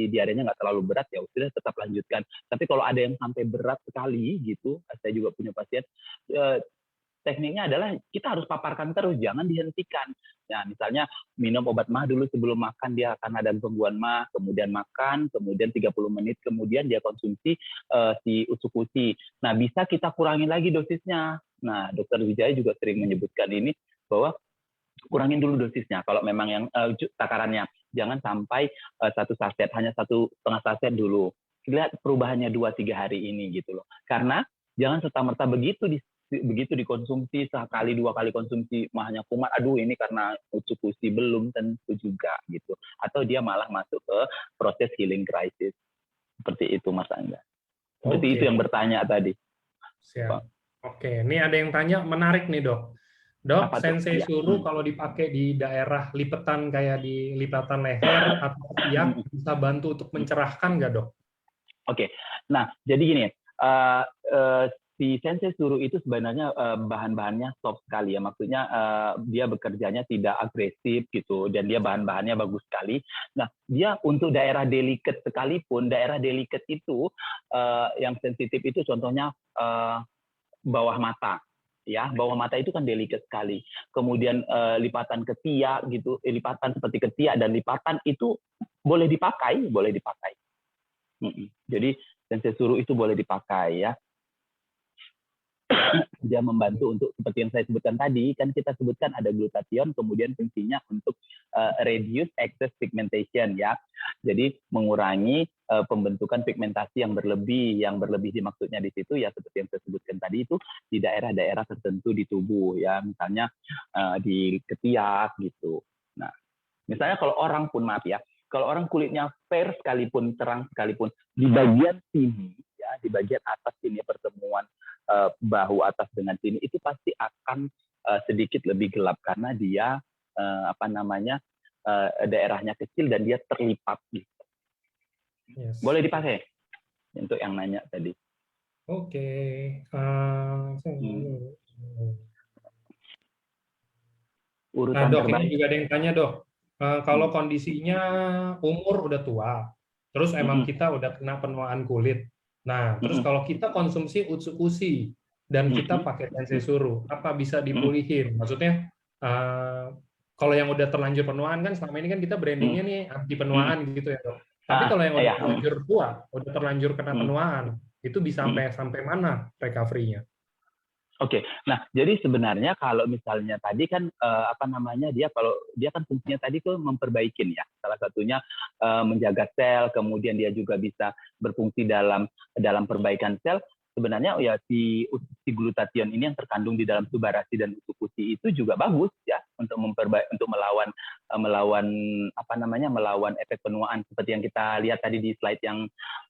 B: diarenya nggak terlalu berat, ya sudah tetap lanjutkan. Tapi kalau ada yang sampai berat sekali gitu, saya juga punya pasien, tekniknya adalah kita harus paparkan terus, jangan dihentikan. Nah, misalnya minum obat mah dulu sebelum makan, dia akan ada gangguan mah, kemudian makan, kemudian 30 menit kemudian dia konsumsi si Utsukushi. Nah, bisa kita kurangi lagi dosisnya. Nah, Dokter Wijaya juga sering menyebutkan ini, bahwa kurangin dulu dosisnya. Kalau memang yang takarannya, jangan sampai 1 saset, hanya 1,5 saset dulu. Lihat perubahannya 2-3 hari ini gitu loh. Karena jangan serta-merta begitu dikonsumsi, sekali 2 kali konsumsi mahnya kumat, aduh ini karena Utsukushi, belum tentu juga gitu. Atau dia malah masuk ke proses healing crisis. Seperti itu Mas Angga. Seperti itu yang bertanya tadi.
A: Siap. Oke, ini ada yang tanya, menarik nih dok. Dok,
B: Apa tuh?
A: sensei
B: Ya.
A: suruh kalau dipakai di daerah lipatan kayak di lipatan leher atau ketiak bisa bantu untuk mencerahkan nggak, Dok?
B: Oke. Nah, jadi gini, uh, uh, si sensei suruh itu sebenarnya bahan-bahannya soft sekali ya. Maksudnya dia bekerjanya tidak agresif gitu, dan dia bahan-bahannya bagus sekali. Nah, dia untuk daerah delicate sekalipun, daerah delicate itu yang sensitif itu contohnya bawah mata. Ya, bawah mata itu kan delicate sekali. Kemudian lipatan ketiak gitu, lipatan seperti ketiak dan lipatan itu boleh dipakai, boleh dipakai. Jadi sensei suruh itu boleh dipakai ya. Dia membantu untuk seperti yang saya sebutkan tadi, kan kita sebutkan ada glutathione, kemudian fungsinya untuk reduce excess pigmentation ya. Jadi mengurangi pembentukan pigmentasi yang berlebih. Yang berlebih dimaksudnya di situ ya seperti yang saya sebutkan tadi itu di daerah-daerah tertentu di tubuh ya, misalnya di ketiak gitu. Nah, misalnya kalau orang pun maaf ya, kalau orang kulitnya fair sekalipun, terang sekalipun, di bagian sini ya, di bagian atas sini pertemuan bahu atas dengan sini itu pasti akan sedikit lebih gelap karena dia daerahnya kecil dan dia terlipat gitu.
A: Yes.
B: Boleh dipakai untuk yang nanya tadi.
A: Oke. Nah,
B: Urutan
A: Dok, ini
B: terbaik.
A: juga ada yang tanya, Dok. Kalau kondisinya umur udah tua, terus emang kita udah kena penuaan kulit. Nah, terus kalau kita konsumsi utsukushi dan kita pakai sensei suruh, apa bisa dipulihin? Maksudnya, kalau yang udah terlanjur penuaan kan selama ini kan kita brandingnya nih anti penuaan gitu ya, Dok. Tapi kalau yang udah
B: Ya.
A: terlanjur tua, udah terlanjur kena penuaan, itu bisa sampai mana recovery-nya?
B: Oke, nah jadi sebenarnya kalau misalnya tadi kan dia kan fungsinya tadi tuh memperbaikin ya, salah satunya menjaga sel, kemudian dia juga bisa berfungsi dalam perbaikan sel. Sebenarnya ya si glutathione ini yang terkandung di dalam subarashi dan utsukushi itu juga bagus ya untuk melawan efek penuaan seperti yang kita lihat tadi di slide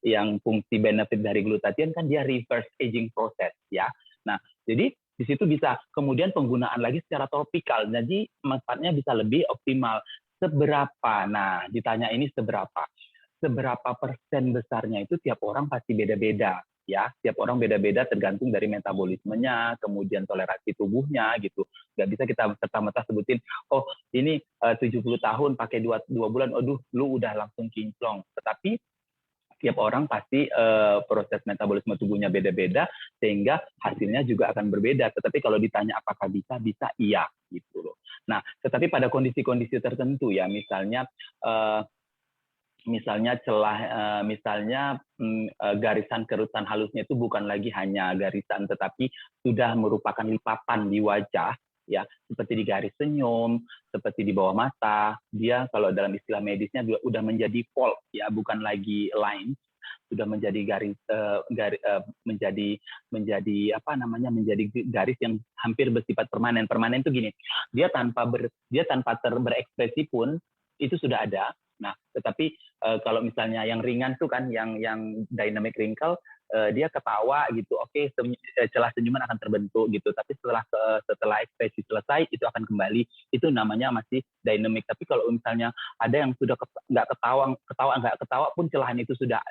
B: yang fungsi benefit dari glutathione kan dia reverse aging process ya. Nah, jadi di situ bisa kemudian penggunaan lagi secara topikal, jadi manfaatnya bisa lebih optimal. Seberapa? Nah, ditanya ini seberapa? Seberapa persen besarnya itu tiap orang pasti beda-beda. Ya, tiap orang beda-beda tergantung dari metabolismenya, kemudian toleransi tubuhnya gitu. Nggak bisa kita serta-merta sebutin, oh ini 70 tahun pakai 2 bulan, aduh lu udah langsung kinclong. Tetapi tiap orang pasti proses metabolisme tubuhnya beda-beda sehingga hasilnya juga akan berbeda. Tetapi kalau ditanya apakah bisa iya gitu loh. Nah, tetapi pada kondisi-kondisi tertentu ya, misalnya garisan kerutan halusnya itu bukan lagi hanya garisan tetapi sudah merupakan lipatan di wajah ya, seperti di garis senyum, seperti di bawah mata. Dia kalau dalam istilah medisnya juga udah menjadi fold ya, bukan lagi lines, sudah menjadi menjadi garis yang hampir bersifat permanen. Permanen itu gini, dia tanpa berekspresi pun itu sudah ada. Nah, tetapi kalau misalnya yang ringan tuh kan, yang dynamic wrinkle, dia ketawa gitu, oke, celah senyuman akan terbentuk gitu. Tapi setelah ekspresi selesai itu akan kembali. Itu namanya masih dynamic. Tapi kalau misalnya ada yang sudah nggak ketawa pun celah itu sudah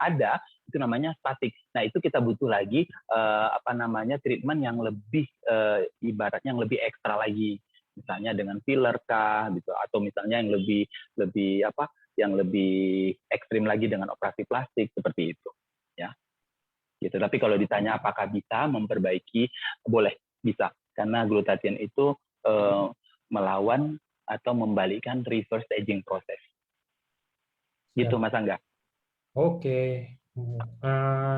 B: ada, itu namanya statik. Nah, itu kita butuh lagi treatment yang lebih ibaratnya yang lebih ekstra lagi. Misalnya dengan filler kah gitu, atau misalnya yang lebih ekstrim lagi dengan operasi plastik seperti itu ya gitu. Tapi kalau ditanya apakah bisa memperbaiki, boleh, bisa, karena glutathione itu melawan atau membalikkan reverse aging process gitu, Mas Angga.
A: Oke.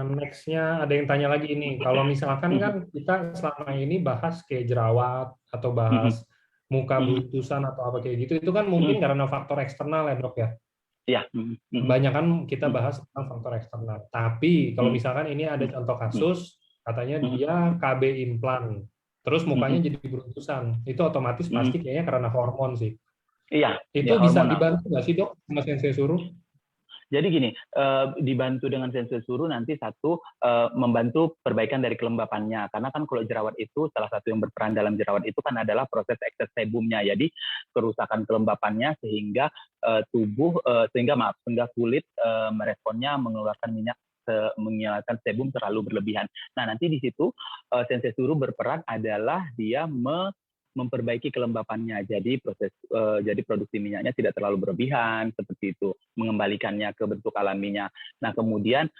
A: Next-nya ada yang tanya lagi ini. Kalau misalkan kan kita selama ini bahas kayak jerawat atau bahas muka brutusan atau apa kayak gitu, itu kan mungkin karena faktor eksternal ya, Dok ya?
B: Iya.
A: Kebanyakan kita bahas tentang faktor eksternal. Tapi kalau misalkan ini ada contoh kasus, katanya dia KB implan, terus mukanya jadi brutusan. Itu otomatis pasti kayaknya karena hormon sih.
B: Iya.
A: Itu
B: Ya,
A: bisa
B: hormonal.
A: dibantu nggak sih, Dok, sama sensei suruh?
B: Jadi gini, dibantu dengan sensor suhu nanti satu membantu perbaikan dari kelembapannya. Karena kan kalau jerawat itu salah satu yang berperan dalam jerawat itu kan adalah proses ekses sebumnya. Jadi kerusakan kelembapannya sehingga sehingga kulit meresponnya mengeluarkan minyak mengeluarkan sebum terlalu berlebihan. Nah, nanti di situ sensor suhu berperan adalah dia memperbaiki kelembapannya. Jadi jadi produksi minyaknya tidak terlalu berlebihan seperti itu, mengembalikannya ke bentuk alaminya. Nah, kemudian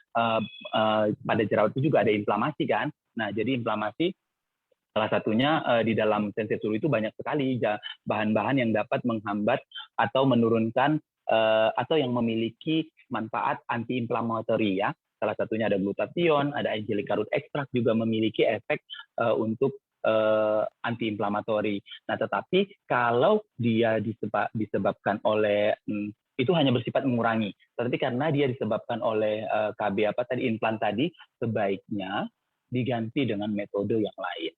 B: pada jerawat itu juga ada inflamasi kan. Nah, jadi inflamasi salah satunya di dalam sensor suhu itu banyak sekali bahan-bahan yang dapat menghambat atau menurunkan atau yang memiliki manfaat anti-inflamatori ya. Salah satunya ada glutathione, ada angelica root extract juga memiliki efek untuk anti-inflamatori. Nah, tetapi kalau dia disebabkan oleh itu hanya bersifat mengurangi. Tetapi karena dia disebabkan oleh KB implan tadi, sebaiknya diganti dengan metode yang lain.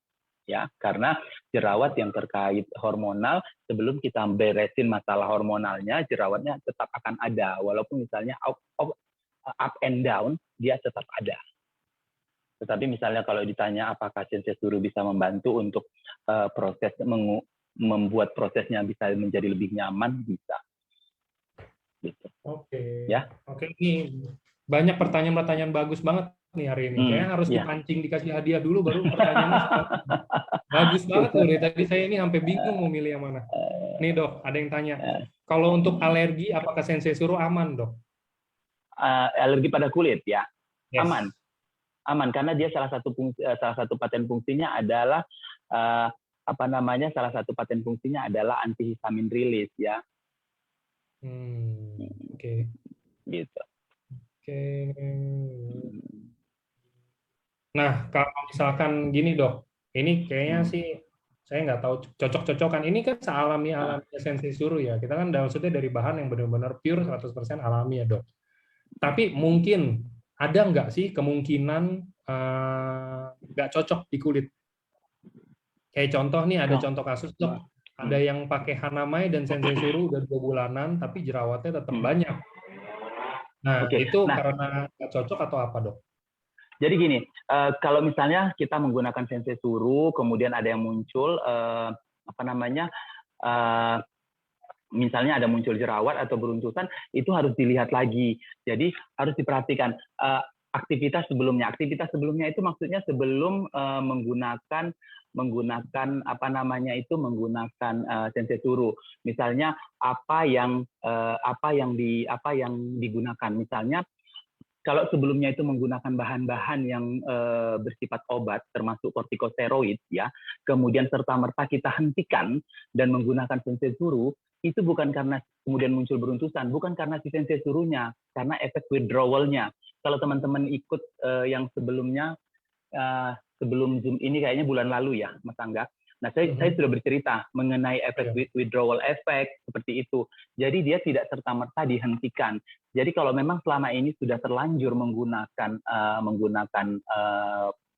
B: Ya, karena jerawat yang terkait hormonal, sebelum kita beresin masalah hormonalnya, jerawatnya tetap akan ada, walaupun misalnya up and down, dia tetap ada. Tetapi misalnya kalau ditanya apakah sensor suhu bisa membantu untuk proses membuat prosesnya bisa menjadi lebih nyaman, bisa. Gitu.
A: Oke.
B: Ya.
A: Oke, ini banyak pertanyaan-pertanyaan bagus banget nih hari ini. Kayaknya harus dipancing, dikasih hadiah dulu baru pertanyaannya bagus banget loh. Dari tadi saya ini sampai bingung mau milih yang mana. Nih dok, ada yang tanya. Kalau untuk alergi, apakah sensor suhu aman dok?
B: Alergi pada kulit ya,
A: Yes.
B: Aman karena dia salah satu paten fungsinya adalah salah satu paten fungsinya adalah antihistamin release ya.
A: Oke.
B: Gitu.
A: Oke. Nah, kalau misalkan gini dok, ini kayaknya sih saya nggak tahu cocok-cocokan. Ini kan sealami-alami sensor suhu ya. Kita kan maksudnya dari bahan yang benar-benar pure 100% alami ya dok. Tapi mungkin ada nggak sih kemungkinan nggak cocok di kulit? Kayak contoh nih, ada contoh kasus dok, ada yang pakai Hanamay dan sensor suhu udah 2 bulanan, tapi jerawatnya tetap banyak. Nah, itu karena nggak cocok atau apa dok?
B: Jadi gini, kalau misalnya kita menggunakan sensor suhu, kemudian ada yang muncul misalnya ada muncul jerawat atau beruntusan, itu harus dilihat lagi. Jadi harus diperhatikan aktivitas sebelumnya. Aktivitas sebelumnya itu maksudnya sebelum menggunakan sensor suhu. Misalnya apa yang digunakan. Misalnya kalau sebelumnya itu menggunakan bahan-bahan yang bersifat obat, termasuk kortikosteroid, ya, kemudian serta-merta kita hentikan dan menggunakan sensor suhu, itu bukan karena kemudian muncul beruntusan, bukan karena si sensor suhunya, karena efek withdrawal-nya. Kalau teman-teman ikut yang sebelumnya, sebelum Zoom ini kayaknya bulan lalu ya, Mas Angga. Nah, saya sudah bercerita mengenai efek withdrawal effect seperti itu. Jadi dia tidak serta-merta dihentikan. Jadi kalau memang selama ini sudah terlanjur menggunakan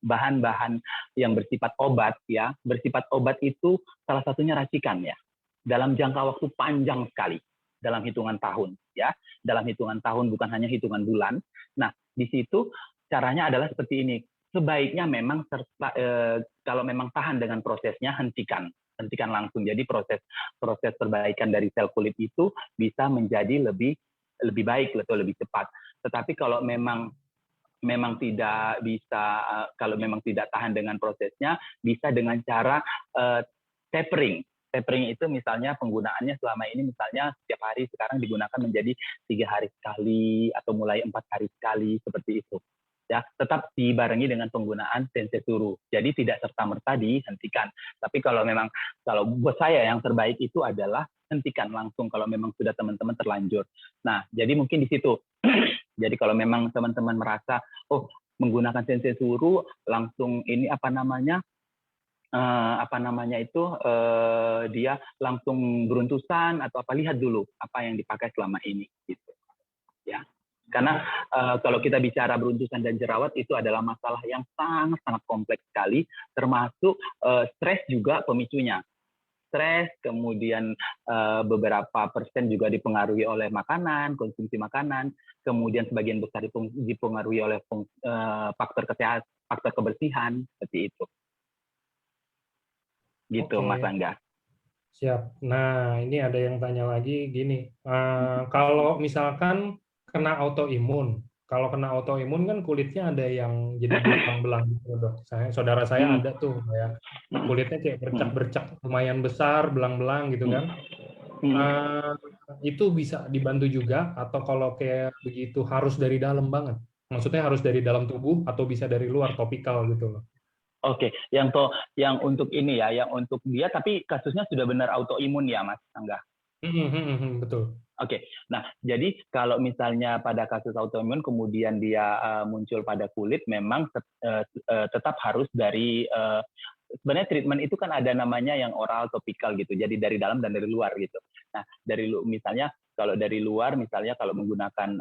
B: bahan-bahan yang bersifat obat ya, bersifat obat itu salah satunya racikan ya. Dalam jangka waktu panjang sekali, dalam hitungan tahun ya, dalam hitungan tahun bukan hanya hitungan bulan. Nah, di situ caranya adalah seperti ini. Sebaiknya memang kalau memang tahan dengan prosesnya, hentikan langsung. Jadi proses perbaikan dari sel kulit itu bisa menjadi lebih baik atau lebih cepat. Tetapi kalau memang tidak bisa, kalau memang tidak tahan dengan prosesnya, bisa dengan cara tapering. Tapering itu misalnya penggunaannya selama ini misalnya setiap hari sekarang digunakan menjadi 3 hari sekali atau mulai 4 hari sekali seperti itu. Ya, tetap dibarengi dengan penggunaan sensor suhu. Jadi tidak serta-merta dihentikan. Tapi kalau buat saya yang terbaik itu adalah hentikan langsung kalau memang sudah teman-teman terlanjur. Nah, jadi mungkin di situ. Jadi kalau memang teman-teman merasa, menggunakan sensor suhu langsung ini dia langsung beruntusan atau apa, lihat dulu apa yang dipakai selama ini gitu. Ya. Karena kalau kita bicara beruntusan dan jerawat itu adalah masalah yang sangat-sangat kompleks sekali, termasuk stres juga pemicunya. stres, kemudian beberapa persen juga dipengaruhi oleh makanan, konsumsi makanan, kemudian sebagian besar dipengaruhi oleh faktor kesehatan, faktor kebersihan, seperti itu. Gitu,
A: Oke,
B: Mas Angga.
A: siap. Nah, ini ada yang tanya lagi gini, kalau misalkan kena autoimun, kalau kena autoimun kan kulitnya ada yang jadi belang-belang gitu, Dok. Saudara saya
B: Hmm.
A: ada tuh, kayak
B: Hmm.
A: kulitnya kayak
B: Hmm.
A: bercak-bercak lumayan besar, belang-belang gitu kan.
B: Hmm.
A: Eh, itu bisa dibantu juga, atau kalau kayak begitu harus dari dalam banget? Maksudnya harus dari dalam tubuh atau bisa dari luar, topikal gitu loh.
B: Oke, yang untuk ini ya, yang untuk dia, tapi kasusnya sudah benar autoimun ya, Mas Angga.
A: Betul.
B: Oke, nah jadi kalau misalnya pada kasus autoimun kemudian dia muncul pada kulit, memang tetap harus dari sebenarnya treatment itu kan ada namanya yang oral, topikal gitu. Jadi dari dalam dan dari luar gitu. Nah, misalnya kalau dari luar, misalnya kalau menggunakan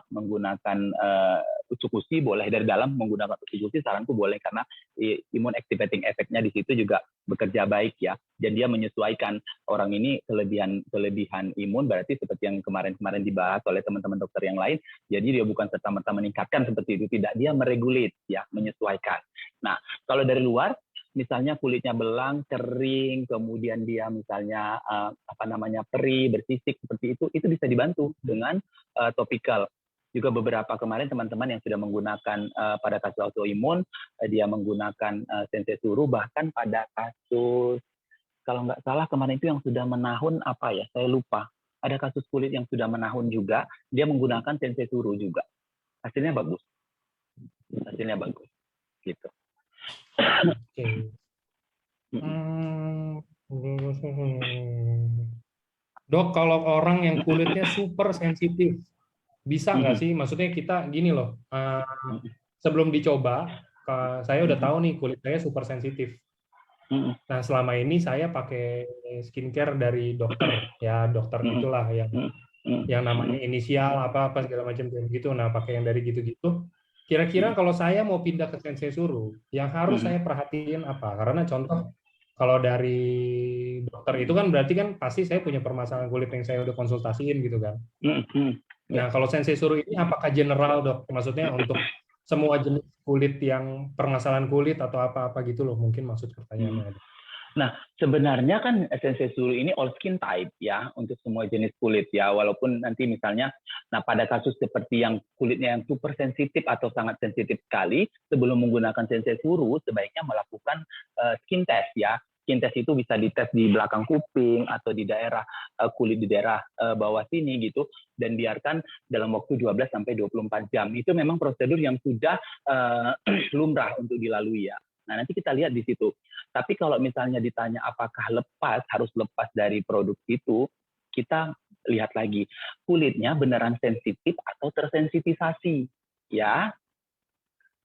B: menggunakan usukusi boleh, dari dalam menggunakan usukusi saranku boleh, karena imun activating efeknya di situ juga bekerja baik ya. Dan dia menyesuaikan orang ini kelebihan imun, berarti seperti yang kemarin dibahas oleh teman-teman dokter yang lain. Jadi dia bukan serta-merta meningkatkan seperti itu, tidak, dia meregulate ya, menyesuaikan. Nah, kalau dari luar misalnya kulitnya belang, kering, kemudian dia misalnya perih, bersisik seperti itu bisa dibantu dengan topikal. Juga beberapa kemarin teman-teman yang sudah menggunakan pada kasus autoimun, dia menggunakan sensei suru, bahkan pada kasus kalau nggak salah kemarin itu yang sudah menahun apa ya, saya lupa. Ada kasus kulit yang sudah menahun juga, dia menggunakan sensei suru juga. Hasilnya bagus. Hasilnya bagus. Gitu.
A: Oke. Dok, kalau orang yang kulitnya super sensitif, bisa nggak sih? Maksudnya kita gini loh, sebelum dicoba, saya udah tahu nih kulit saya super sensitif. Nah, selama ini saya pakai skincare dari dokter, ya dokter gitulah yang namanya inisial apa segala macam kayak gitu. Nah, pakai yang dari gitu-gitu. Kira-kira kalau saya mau pindah ke Sensei Suru, yang harus saya perhatiin apa? Karena contoh kalau dari dokter itu kan berarti kan pasti saya punya permasalahan kulit yang saya udah konsultasiin gitu kan. Nah, kalau Sensei Suru ini apakah general, Dok? Maksudnya untuk semua jenis kulit yang permasalahan kulit atau apa-apa gitu loh, mungkin maksud pertanyaannya.
B: Nah, sebenarnya kan sensei suru ini all skin type ya, untuk semua jenis kulit ya, walaupun nanti misalnya, nah pada kasus seperti yang kulitnya yang super sensitif atau sangat sensitif sekali, sebelum menggunakan sensei suru sebaiknya melakukan skin test ya. Skin test itu bisa dites di belakang kuping atau di daerah kulit di daerah bawah sini gitu, dan biarkan dalam waktu 12 sampai 24 jam. Itu memang prosedur yang sudah lumrah untuk dilalui ya. Nah, nanti kita lihat di situ. Tapi kalau misalnya ditanya apakah harus lepas dari produk itu, kita lihat lagi kulitnya beneran sensitif atau tersensitisasi. Ya,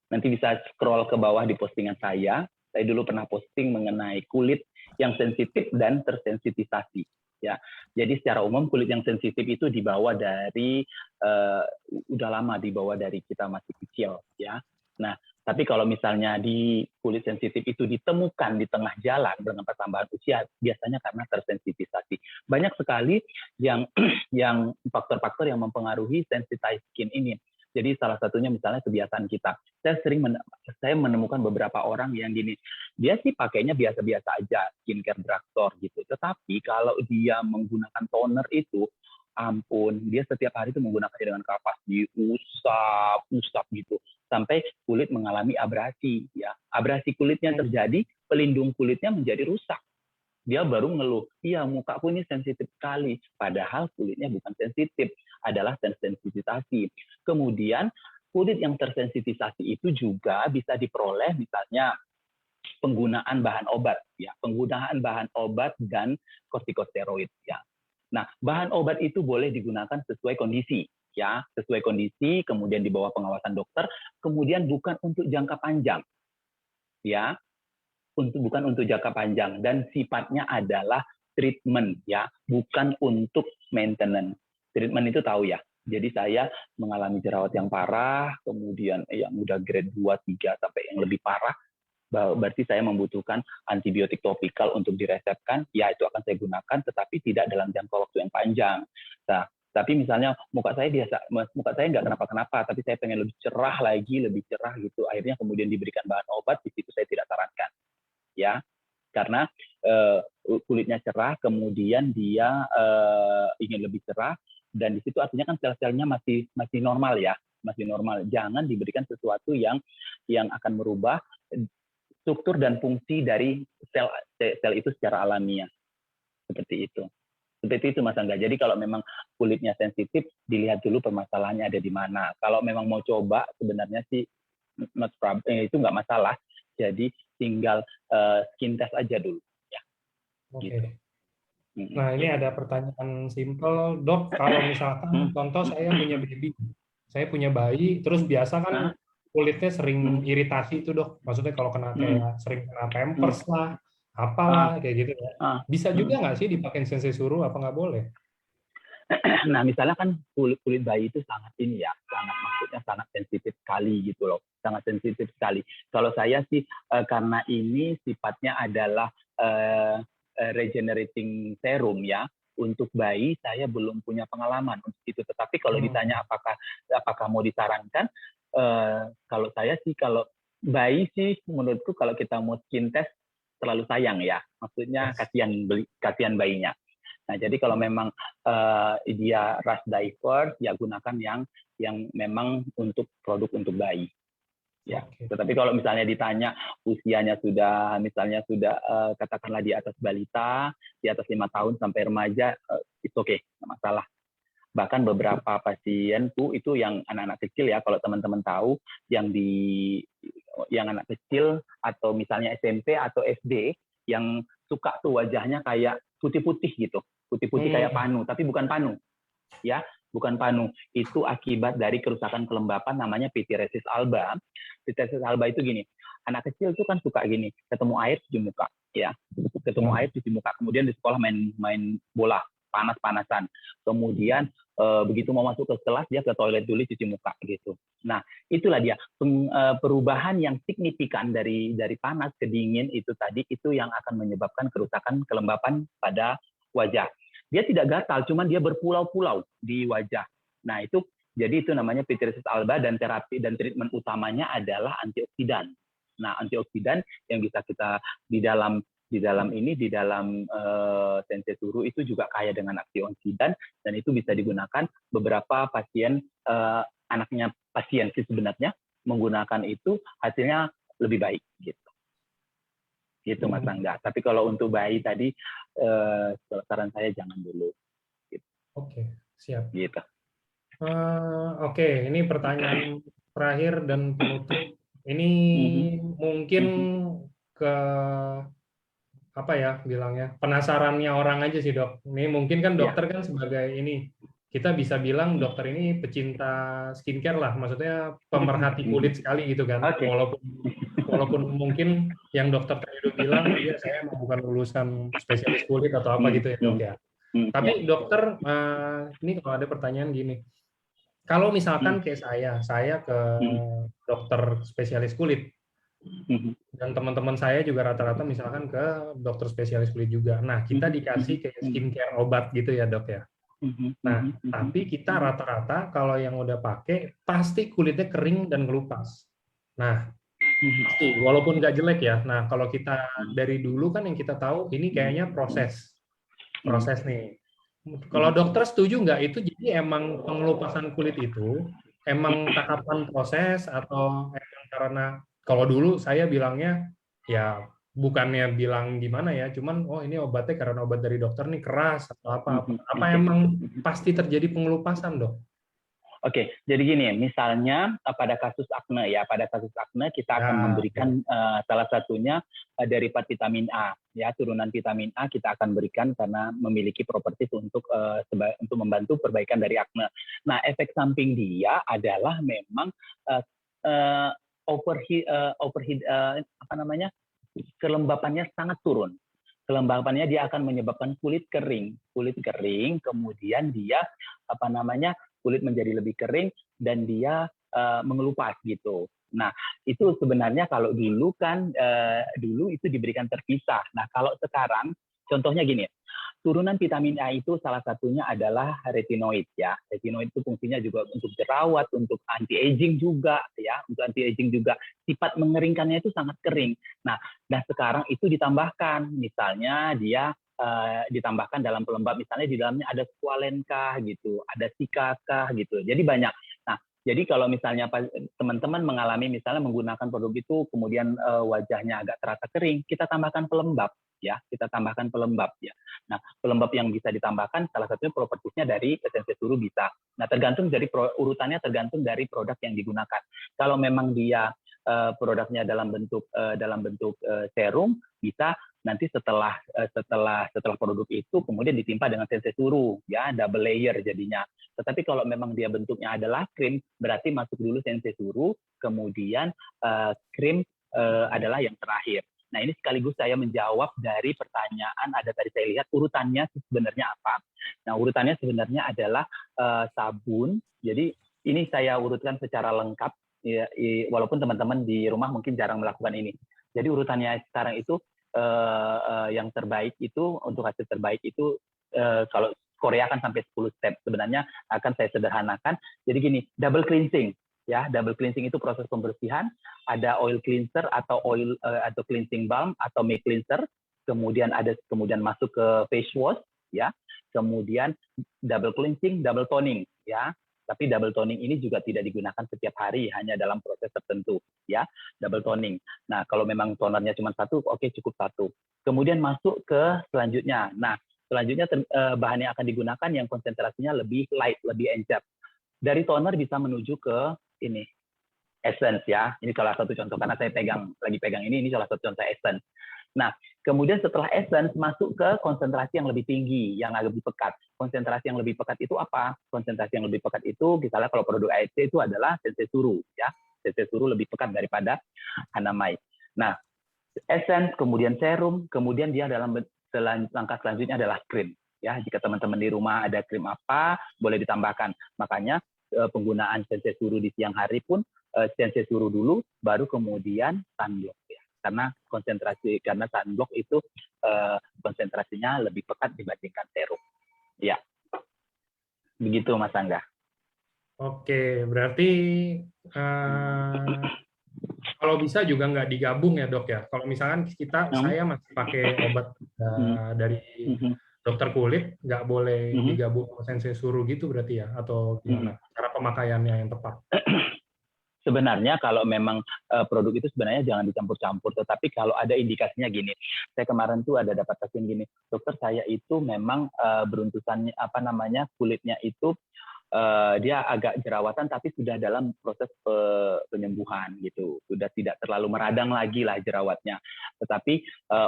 B: nanti bisa scroll ke bawah di postingan saya. Saya dulu pernah posting mengenai kulit yang sensitif dan tersensitisasi. Ya, jadi secara umum kulit yang sensitif itu dibawa dari udah lama, dibawa dari kita masih kecil. Ya, nah tapi kalau misalnya di kulit sensitif itu ditemukan di tengah jalan dengan pertambahan usia, biasanya karena tersensitisasi. Banyak sekali yang faktor-faktor yang mempengaruhi sensitized skin ini. Jadi salah satunya misalnya kebiasaan kita. Saya menemukan beberapa orang yang gini, dia sih pakainya biasa-biasa aja, skincare drugstore gitu. Tetapi kalau dia menggunakan toner itu, ampun, dia setiap hari itu menggunakannya dengan kapas, diusap gitu, sampai kulit mengalami abrasi ya. Abrasi kulitnya terjadi, pelindung kulitnya menjadi rusak. Dia baru ngeluh, iya mukaku ini sensitif sekali, padahal kulitnya bukan sensitif, adalah tersensitisasi. Kemudian kulit yang tersensitisasi itu juga bisa diperoleh misalnya penggunaan bahan obat ya, penggunaan bahan obat dan kortikosteroid ya. Nah, bahan obat itu boleh digunakan sesuai kondisi, ya, sesuai kondisi, kemudian di bawah pengawasan dokter, kemudian bukan untuk jangka panjang, ya, bukan untuk jangka panjang, dan sifatnya adalah treatment, ya, bukan untuk maintenance. Treatment itu tahu ya. Jadi saya mengalami jerawat yang parah, kemudian yang udah grade 2, 3 sampai yang lebih parah, berarti saya membutuhkan antibiotik topikal untuk diresepkan, ya itu akan saya gunakan, tetapi tidak dalam jangka waktu yang panjang. Nah, tapi misalnya muka saya nggak kenapa-kenapa, tapi saya pengen lebih cerah lagi, lebih cerah gitu. Akhirnya kemudian diberikan bahan obat, di situ saya tidak sarankan, ya, karena kulitnya cerah, kemudian dia ingin lebih cerah, dan di situ artinya kan sel-selnya masih normal ya, masih normal. Jangan diberikan sesuatu yang akan merubah struktur dan fungsi dari sel itu secara alamiah. Seperti itu. Seperti itu Mas Angga. Jadi kalau memang kulitnya sensitif, dilihat dulu permasalahannya ada di mana. Kalau memang mau coba, sebenarnya sih itu nggak masalah. Jadi tinggal skin test aja dulu. Ya,
A: Oke.
B: gitu.
A: Nah, ini ada pertanyaan simpel, Dok. Kalau misalkan contoh saya punya baby, saya punya bayi, terus biasa kan kulitnya sering iritasi itu, Dok. Maksudnya kalau kena kayak sering kena pampers lah, apalah kayak gitu ya. Bisa juga nggak sih dipakai sensesuru? Apa nggak boleh?
B: Nah, misalnya kan kulit bayi itu sangat ini ya, maksudnya sangat sensitif sekali gitu loh, sangat sensitif sekali. Kalau saya sih karena ini sifatnya adalah regenerating serum ya, untuk bayi saya belum punya pengalaman untuk itu. Tetapi kalau ditanya apakah mau disarankan, kalau saya sih kalau bayi sih menurutku kalau kita mau skin test terlalu sayang ya, maksudnya kasihan bayinya. Nah, jadi kalau memang dia rush diaper, ya gunakan yang memang untuk produk untuk bayi. Ya. Tetapi kalau misalnya ditanya usianya misalnya sudah katakanlah di atas balita, di atas 5 tahun sampai remaja, it's okay, nggak masalah. Bahkan beberapa pasienku itu yang anak-anak kecil ya, kalau teman-teman tahu, yang anak kecil atau misalnya SMP atau SD yang suka tuh wajahnya kayak putih-putih gitu. Putih-putih kayak panu, tapi bukan panu. Ya, bukan panu. Itu akibat dari kerusakan kelembapan namanya pityriasis alba. Pityriasis alba itu gini, anak kecil itu kan suka gini, ketemu air cuci muka, ya. Ketemu air cuci muka, kemudian di sekolah main bola, panas-panasan. Kemudian begitu mau masuk ke kelas dia ke toilet dulu cuci muka gitu. Nah, itulah dia perubahan yang signifikan dari panas ke dingin itu tadi, itu yang akan menyebabkan kerusakan kelembapan pada wajah. Dia tidak gatal, cuman dia berpulau-pulau di wajah. Nah, jadi itu namanya pityriasis alba, dan terapi dan treatment utamanya adalah antioksidan. Nah, antioksidan yang bisa kita di dalam sensesuru itu juga kaya dengan antioksidan, dan itu bisa digunakan beberapa pasien, anaknya pasien sih sebenarnya menggunakan itu hasilnya lebih baik gitu. Gitu Mas Angga. Tapi kalau untuk bayi tadi saran saya jangan dulu. Gitu.
A: Oke, siap.
B: Gitu.
A: Oke, ini pertanyaan terakhir dan penutup. Ini mungkin ke apa ya bilangnya, penasarannya orang aja sih, Dok. Ini mungkin kan dokter kan sebagai ini, kita bisa bilang dokter ini pecinta skincare lah, maksudnya pemerhati kulit sekali gitu kan. Walaupun mungkin yang dokter tadi udah bilang, iya saya emang bukan lulusan spesialis kulit atau apa gitu ya, Dok ya. Tapi dokter, ini kalau ada pertanyaan gini, kalau misalkan kayak saya ke dokter spesialis kulit, dan teman-teman saya juga rata-rata misalkan ke dokter spesialis kulit juga. Nah, kita dikasih kayak skincare obat gitu ya, Dok ya. Nah, tapi kita rata-rata kalau yang udah pakai pasti kulitnya kering dan ngelupas. Nah, pasti walaupun nggak jelek ya. Nah, kalau kita dari dulu kan yang kita tahu ini kayaknya proses nih. Kalau dokter setuju nggak itu jadi emang pengelupasan kulit itu emang tahapan proses atau emang karena kalau dulu saya bilangnya ya bukannya bilang gimana ya, cuman oh ini obatnya karena obat dari dokter nih keras atau apa emang pasti terjadi pengelupasan, Dok?
B: Oke, jadi gini, misalnya pada kasus akne kita akan memberikan salah satunya derivat vitamin A, ya turunan vitamin A kita akan berikan karena memiliki properti untuk membantu perbaikan dari akne. Nah, efek samping dia adalah memang kelembapannya sangat turun. Kelembapannya dia akan menyebabkan kulit kering, kemudian dia kulit menjadi lebih kering dan dia mengelupas gitu. Nah, itu sebenarnya kalau dulu kan dulu itu diberikan terpisah. Nah, kalau sekarang contohnya gini, turunan vitamin A itu salah satunya adalah retinoid ya. Retinoid itu fungsinya juga untuk jerawat, untuk anti aging juga ya, untuk anti aging juga. Sifat mengeringkannya itu sangat kering. Nah, dan sekarang itu ditambahkan, misalnya dia ditambahkan dalam pelembab, misalnya di dalamnya ada squalene kah gitu, ada sika kah gitu. Jadi banyak. Nah, jadi kalau misalnya teman-teman mengalami misalnya menggunakan produk itu kemudian wajahnya agak terasa kering, kita tambahkan pelembab ya, kita tambahkan pelembab ya. Nah, pelembab yang bisa ditambahkan salah satunya propertisnya dari esensi suru bisa. Nah, tergantung dari urutannya tergantung dari produk yang digunakan. Kalau memang dia produknya dalam bentuk serum, bisa nanti setelah produk itu kemudian ditimpa dengan sensesuru ya, double layer jadinya. Tetapi kalau memang dia bentuknya adalah krim, berarti masuk dulu sensesuru, kemudian krim adalah yang terakhir. Nah, ini sekaligus saya menjawab dari pertanyaan, ada tadi saya lihat urutannya sebenarnya apa. Nah, urutannya sebenarnya adalah sabun. Jadi ini saya urutkan secara lengkap, ya, walaupun teman-teman di rumah mungkin jarang melakukan ini. Jadi urutannya sekarang itu yang terbaik itu, untuk hasil terbaik itu, kalau Korea kan sampai 10 step, sebenarnya akan saya sederhanakan. Jadi gini, double cleansing. Ya, double cleansing itu proses pembersihan, ada oil cleanser atau atau cleansing balm atau make cleanser, kemudian masuk ke face wash ya, kemudian double cleansing, double toning ya. Tapi double toning ini juga tidak digunakan setiap hari, hanya dalam proses tertentu ya, double toning. Nah, kalau memang tonernya cuma satu, oke, cukup satu. Kemudian masuk ke selanjutnya. Nah, selanjutnya bahan yang akan digunakan yang konsentrasinya lebih light, lebih encer. Dari toner bisa menuju ke ini essence ya. Ini salah satu contoh karena saya lagi pegang ini salah satu contoh essence. Nah, kemudian setelah essence masuk ke konsentrasi yang lebih tinggi, yang lebih pekat. Konsentrasi yang lebih pekat itu apa? Konsentrasi yang lebih pekat itu misalnya kalau produk AHC itu adalah sensesuru ya. Sensesuru lebih pekat daripada Hanamide. Nah, essence, kemudian serum, kemudian dia dalam langkah selanjutnya adalah krim. Ya, jika teman-teman di rumah ada krim apa, boleh ditambahkan. Makanya penggunaan sensesuru di siang hari pun sensesuru dulu, baru kemudian sunblock ya. Karena sunblock itu konsentrasinya lebih pekat dibandingkan serum. Ya, begitu Mas Angga.
A: Oke, berarti kalau bisa juga nggak digabung ya dok ya. Kalau misalkan saya masih pakai obat dari dokter kulit, nggak boleh digabung sensesuru gitu berarti ya, atau gimana cara pemakaiannya yang tepat?
B: Sebenarnya kalau memang produk itu sebenarnya jangan dicampur-campur, tetapi kalau ada indikasinya gini, saya kemarin tuh ada dapat pasien gini, dokter saya itu memang beruntusannya kulitnya itu dia agak jerawatan tapi sudah dalam proses penyembuhan gitu, sudah tidak terlalu meradang lagi lah jerawatnya, tetapi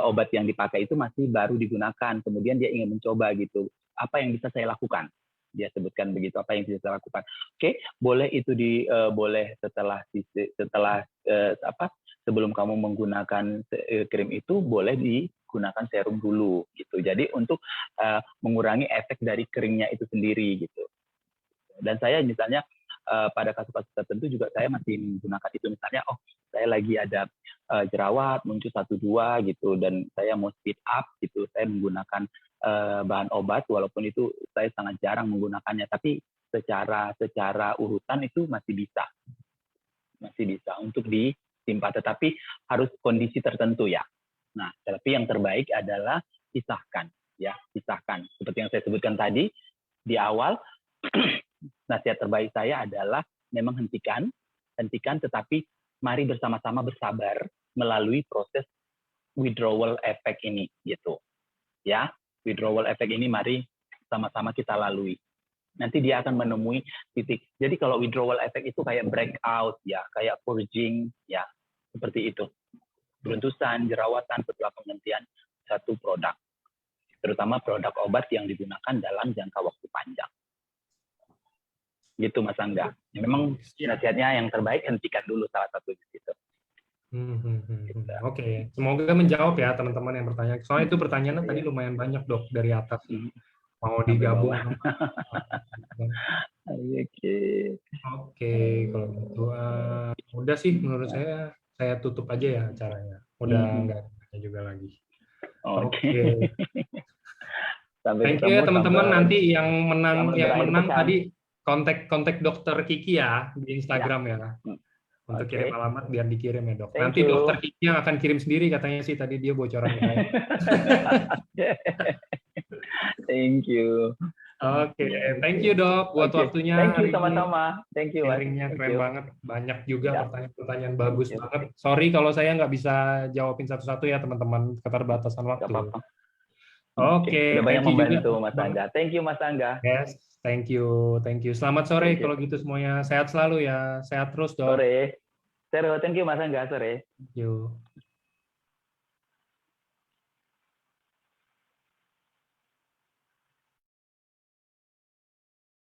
B: obat yang dipakai itu masih baru digunakan, kemudian dia ingin mencoba gitu, apa yang bisa saya lakukan? Dia sebutkan begitu, apa yang bisa saya lakukan? Oke, boleh itu boleh setelah sebelum kamu menggunakan krim itu boleh digunakan serum dulu gitu. Jadi untuk mengurangi efek dari keringnya itu sendiri gitu. Dan saya misalnya pada kasus-kasus tertentu juga saya masih menggunakan itu, misalnya saya lagi ada jerawat muncul 1-2 gitu dan saya mau speed up gitu, saya menggunakan bahan obat, walaupun itu saya sangat jarang menggunakannya, tapi secara urutan itu masih bisa untuk ditimpa, tetapi harus kondisi tertentu ya. Nah, tapi yang terbaik adalah pisahkan seperti yang saya sebutkan tadi di awal. Nasihat terbaik saya adalah memang hentikan, tetapi mari bersama-sama bersabar melalui proses withdrawal effect ini gitu ya. Withdrawal effect ini mari sama-sama kita lalui, nanti dia akan menemui titik. Jadi kalau withdrawal effect itu kayak breakout ya, kayak purging ya, seperti itu, beruntusan, jerawatan setelah penghentian satu produk, terutama produk obat yang digunakan dalam jangka waktu panjang gitu Mas Angga. Ya, memang nasihatnya yang terbaik hentikan dulu salah satu di situ.
A: Oke, semoga menjawab ya teman-teman yang bertanya. Soalnya itu pertanyaannya tadi lumayan banyak dok dari atas. mau
B: sampai
A: digabung.
B: bawah. Oke.
A: Oke, kalau gitu udah sih menurut saya tutup aja ya acaranya. Udah nggak ada juga lagi.
B: Oke.
A: Oke.
B: Sampai
A: Thank you
B: ketemu,
A: ya teman-teman. Nanti yang
B: selamat berakhir
A: menang
B: pekan.
A: tadi kontak dokter Kiki ya di Instagram ya. Untuk
B: Oke.
A: kirim alamat biar dikirim ya, Dok.
B: Thank
A: Nanti
B: you.
A: dokter Kiki yang akan kirim sendiri katanya sih tadi dia bocoran ke saya.
B: Thank you.
A: Oke, thank you Dok buat waktunya.
B: Thank you
A: hari ini.
B: sama-sama. Thank you, Mas.
A: Sharingnya
B: Thank
A: keren
B: you.
A: banget. Banyak juga
B: Ya.
A: pertanyaan-pertanyaan bagus
B: Thank you.
A: banget. Sorry kalau saya nggak bisa jawabin satu-satu ya teman-teman, keterbatasan
B: Gak
A: waktu.
B: apa-apa.
A: Oke,
B: Udah
A: thank
B: banyak
A: you juga.
B: membantu Mas Angga. Thank you, Mas Angga.
A: Yes, thank you. Selamat sore
B: Thank you.
A: kalau gitu semuanya. Sehat selalu ya. Sehat terus Dok.
B: Sore. Thank you, Mas Angga. Sore.
A: Thank you.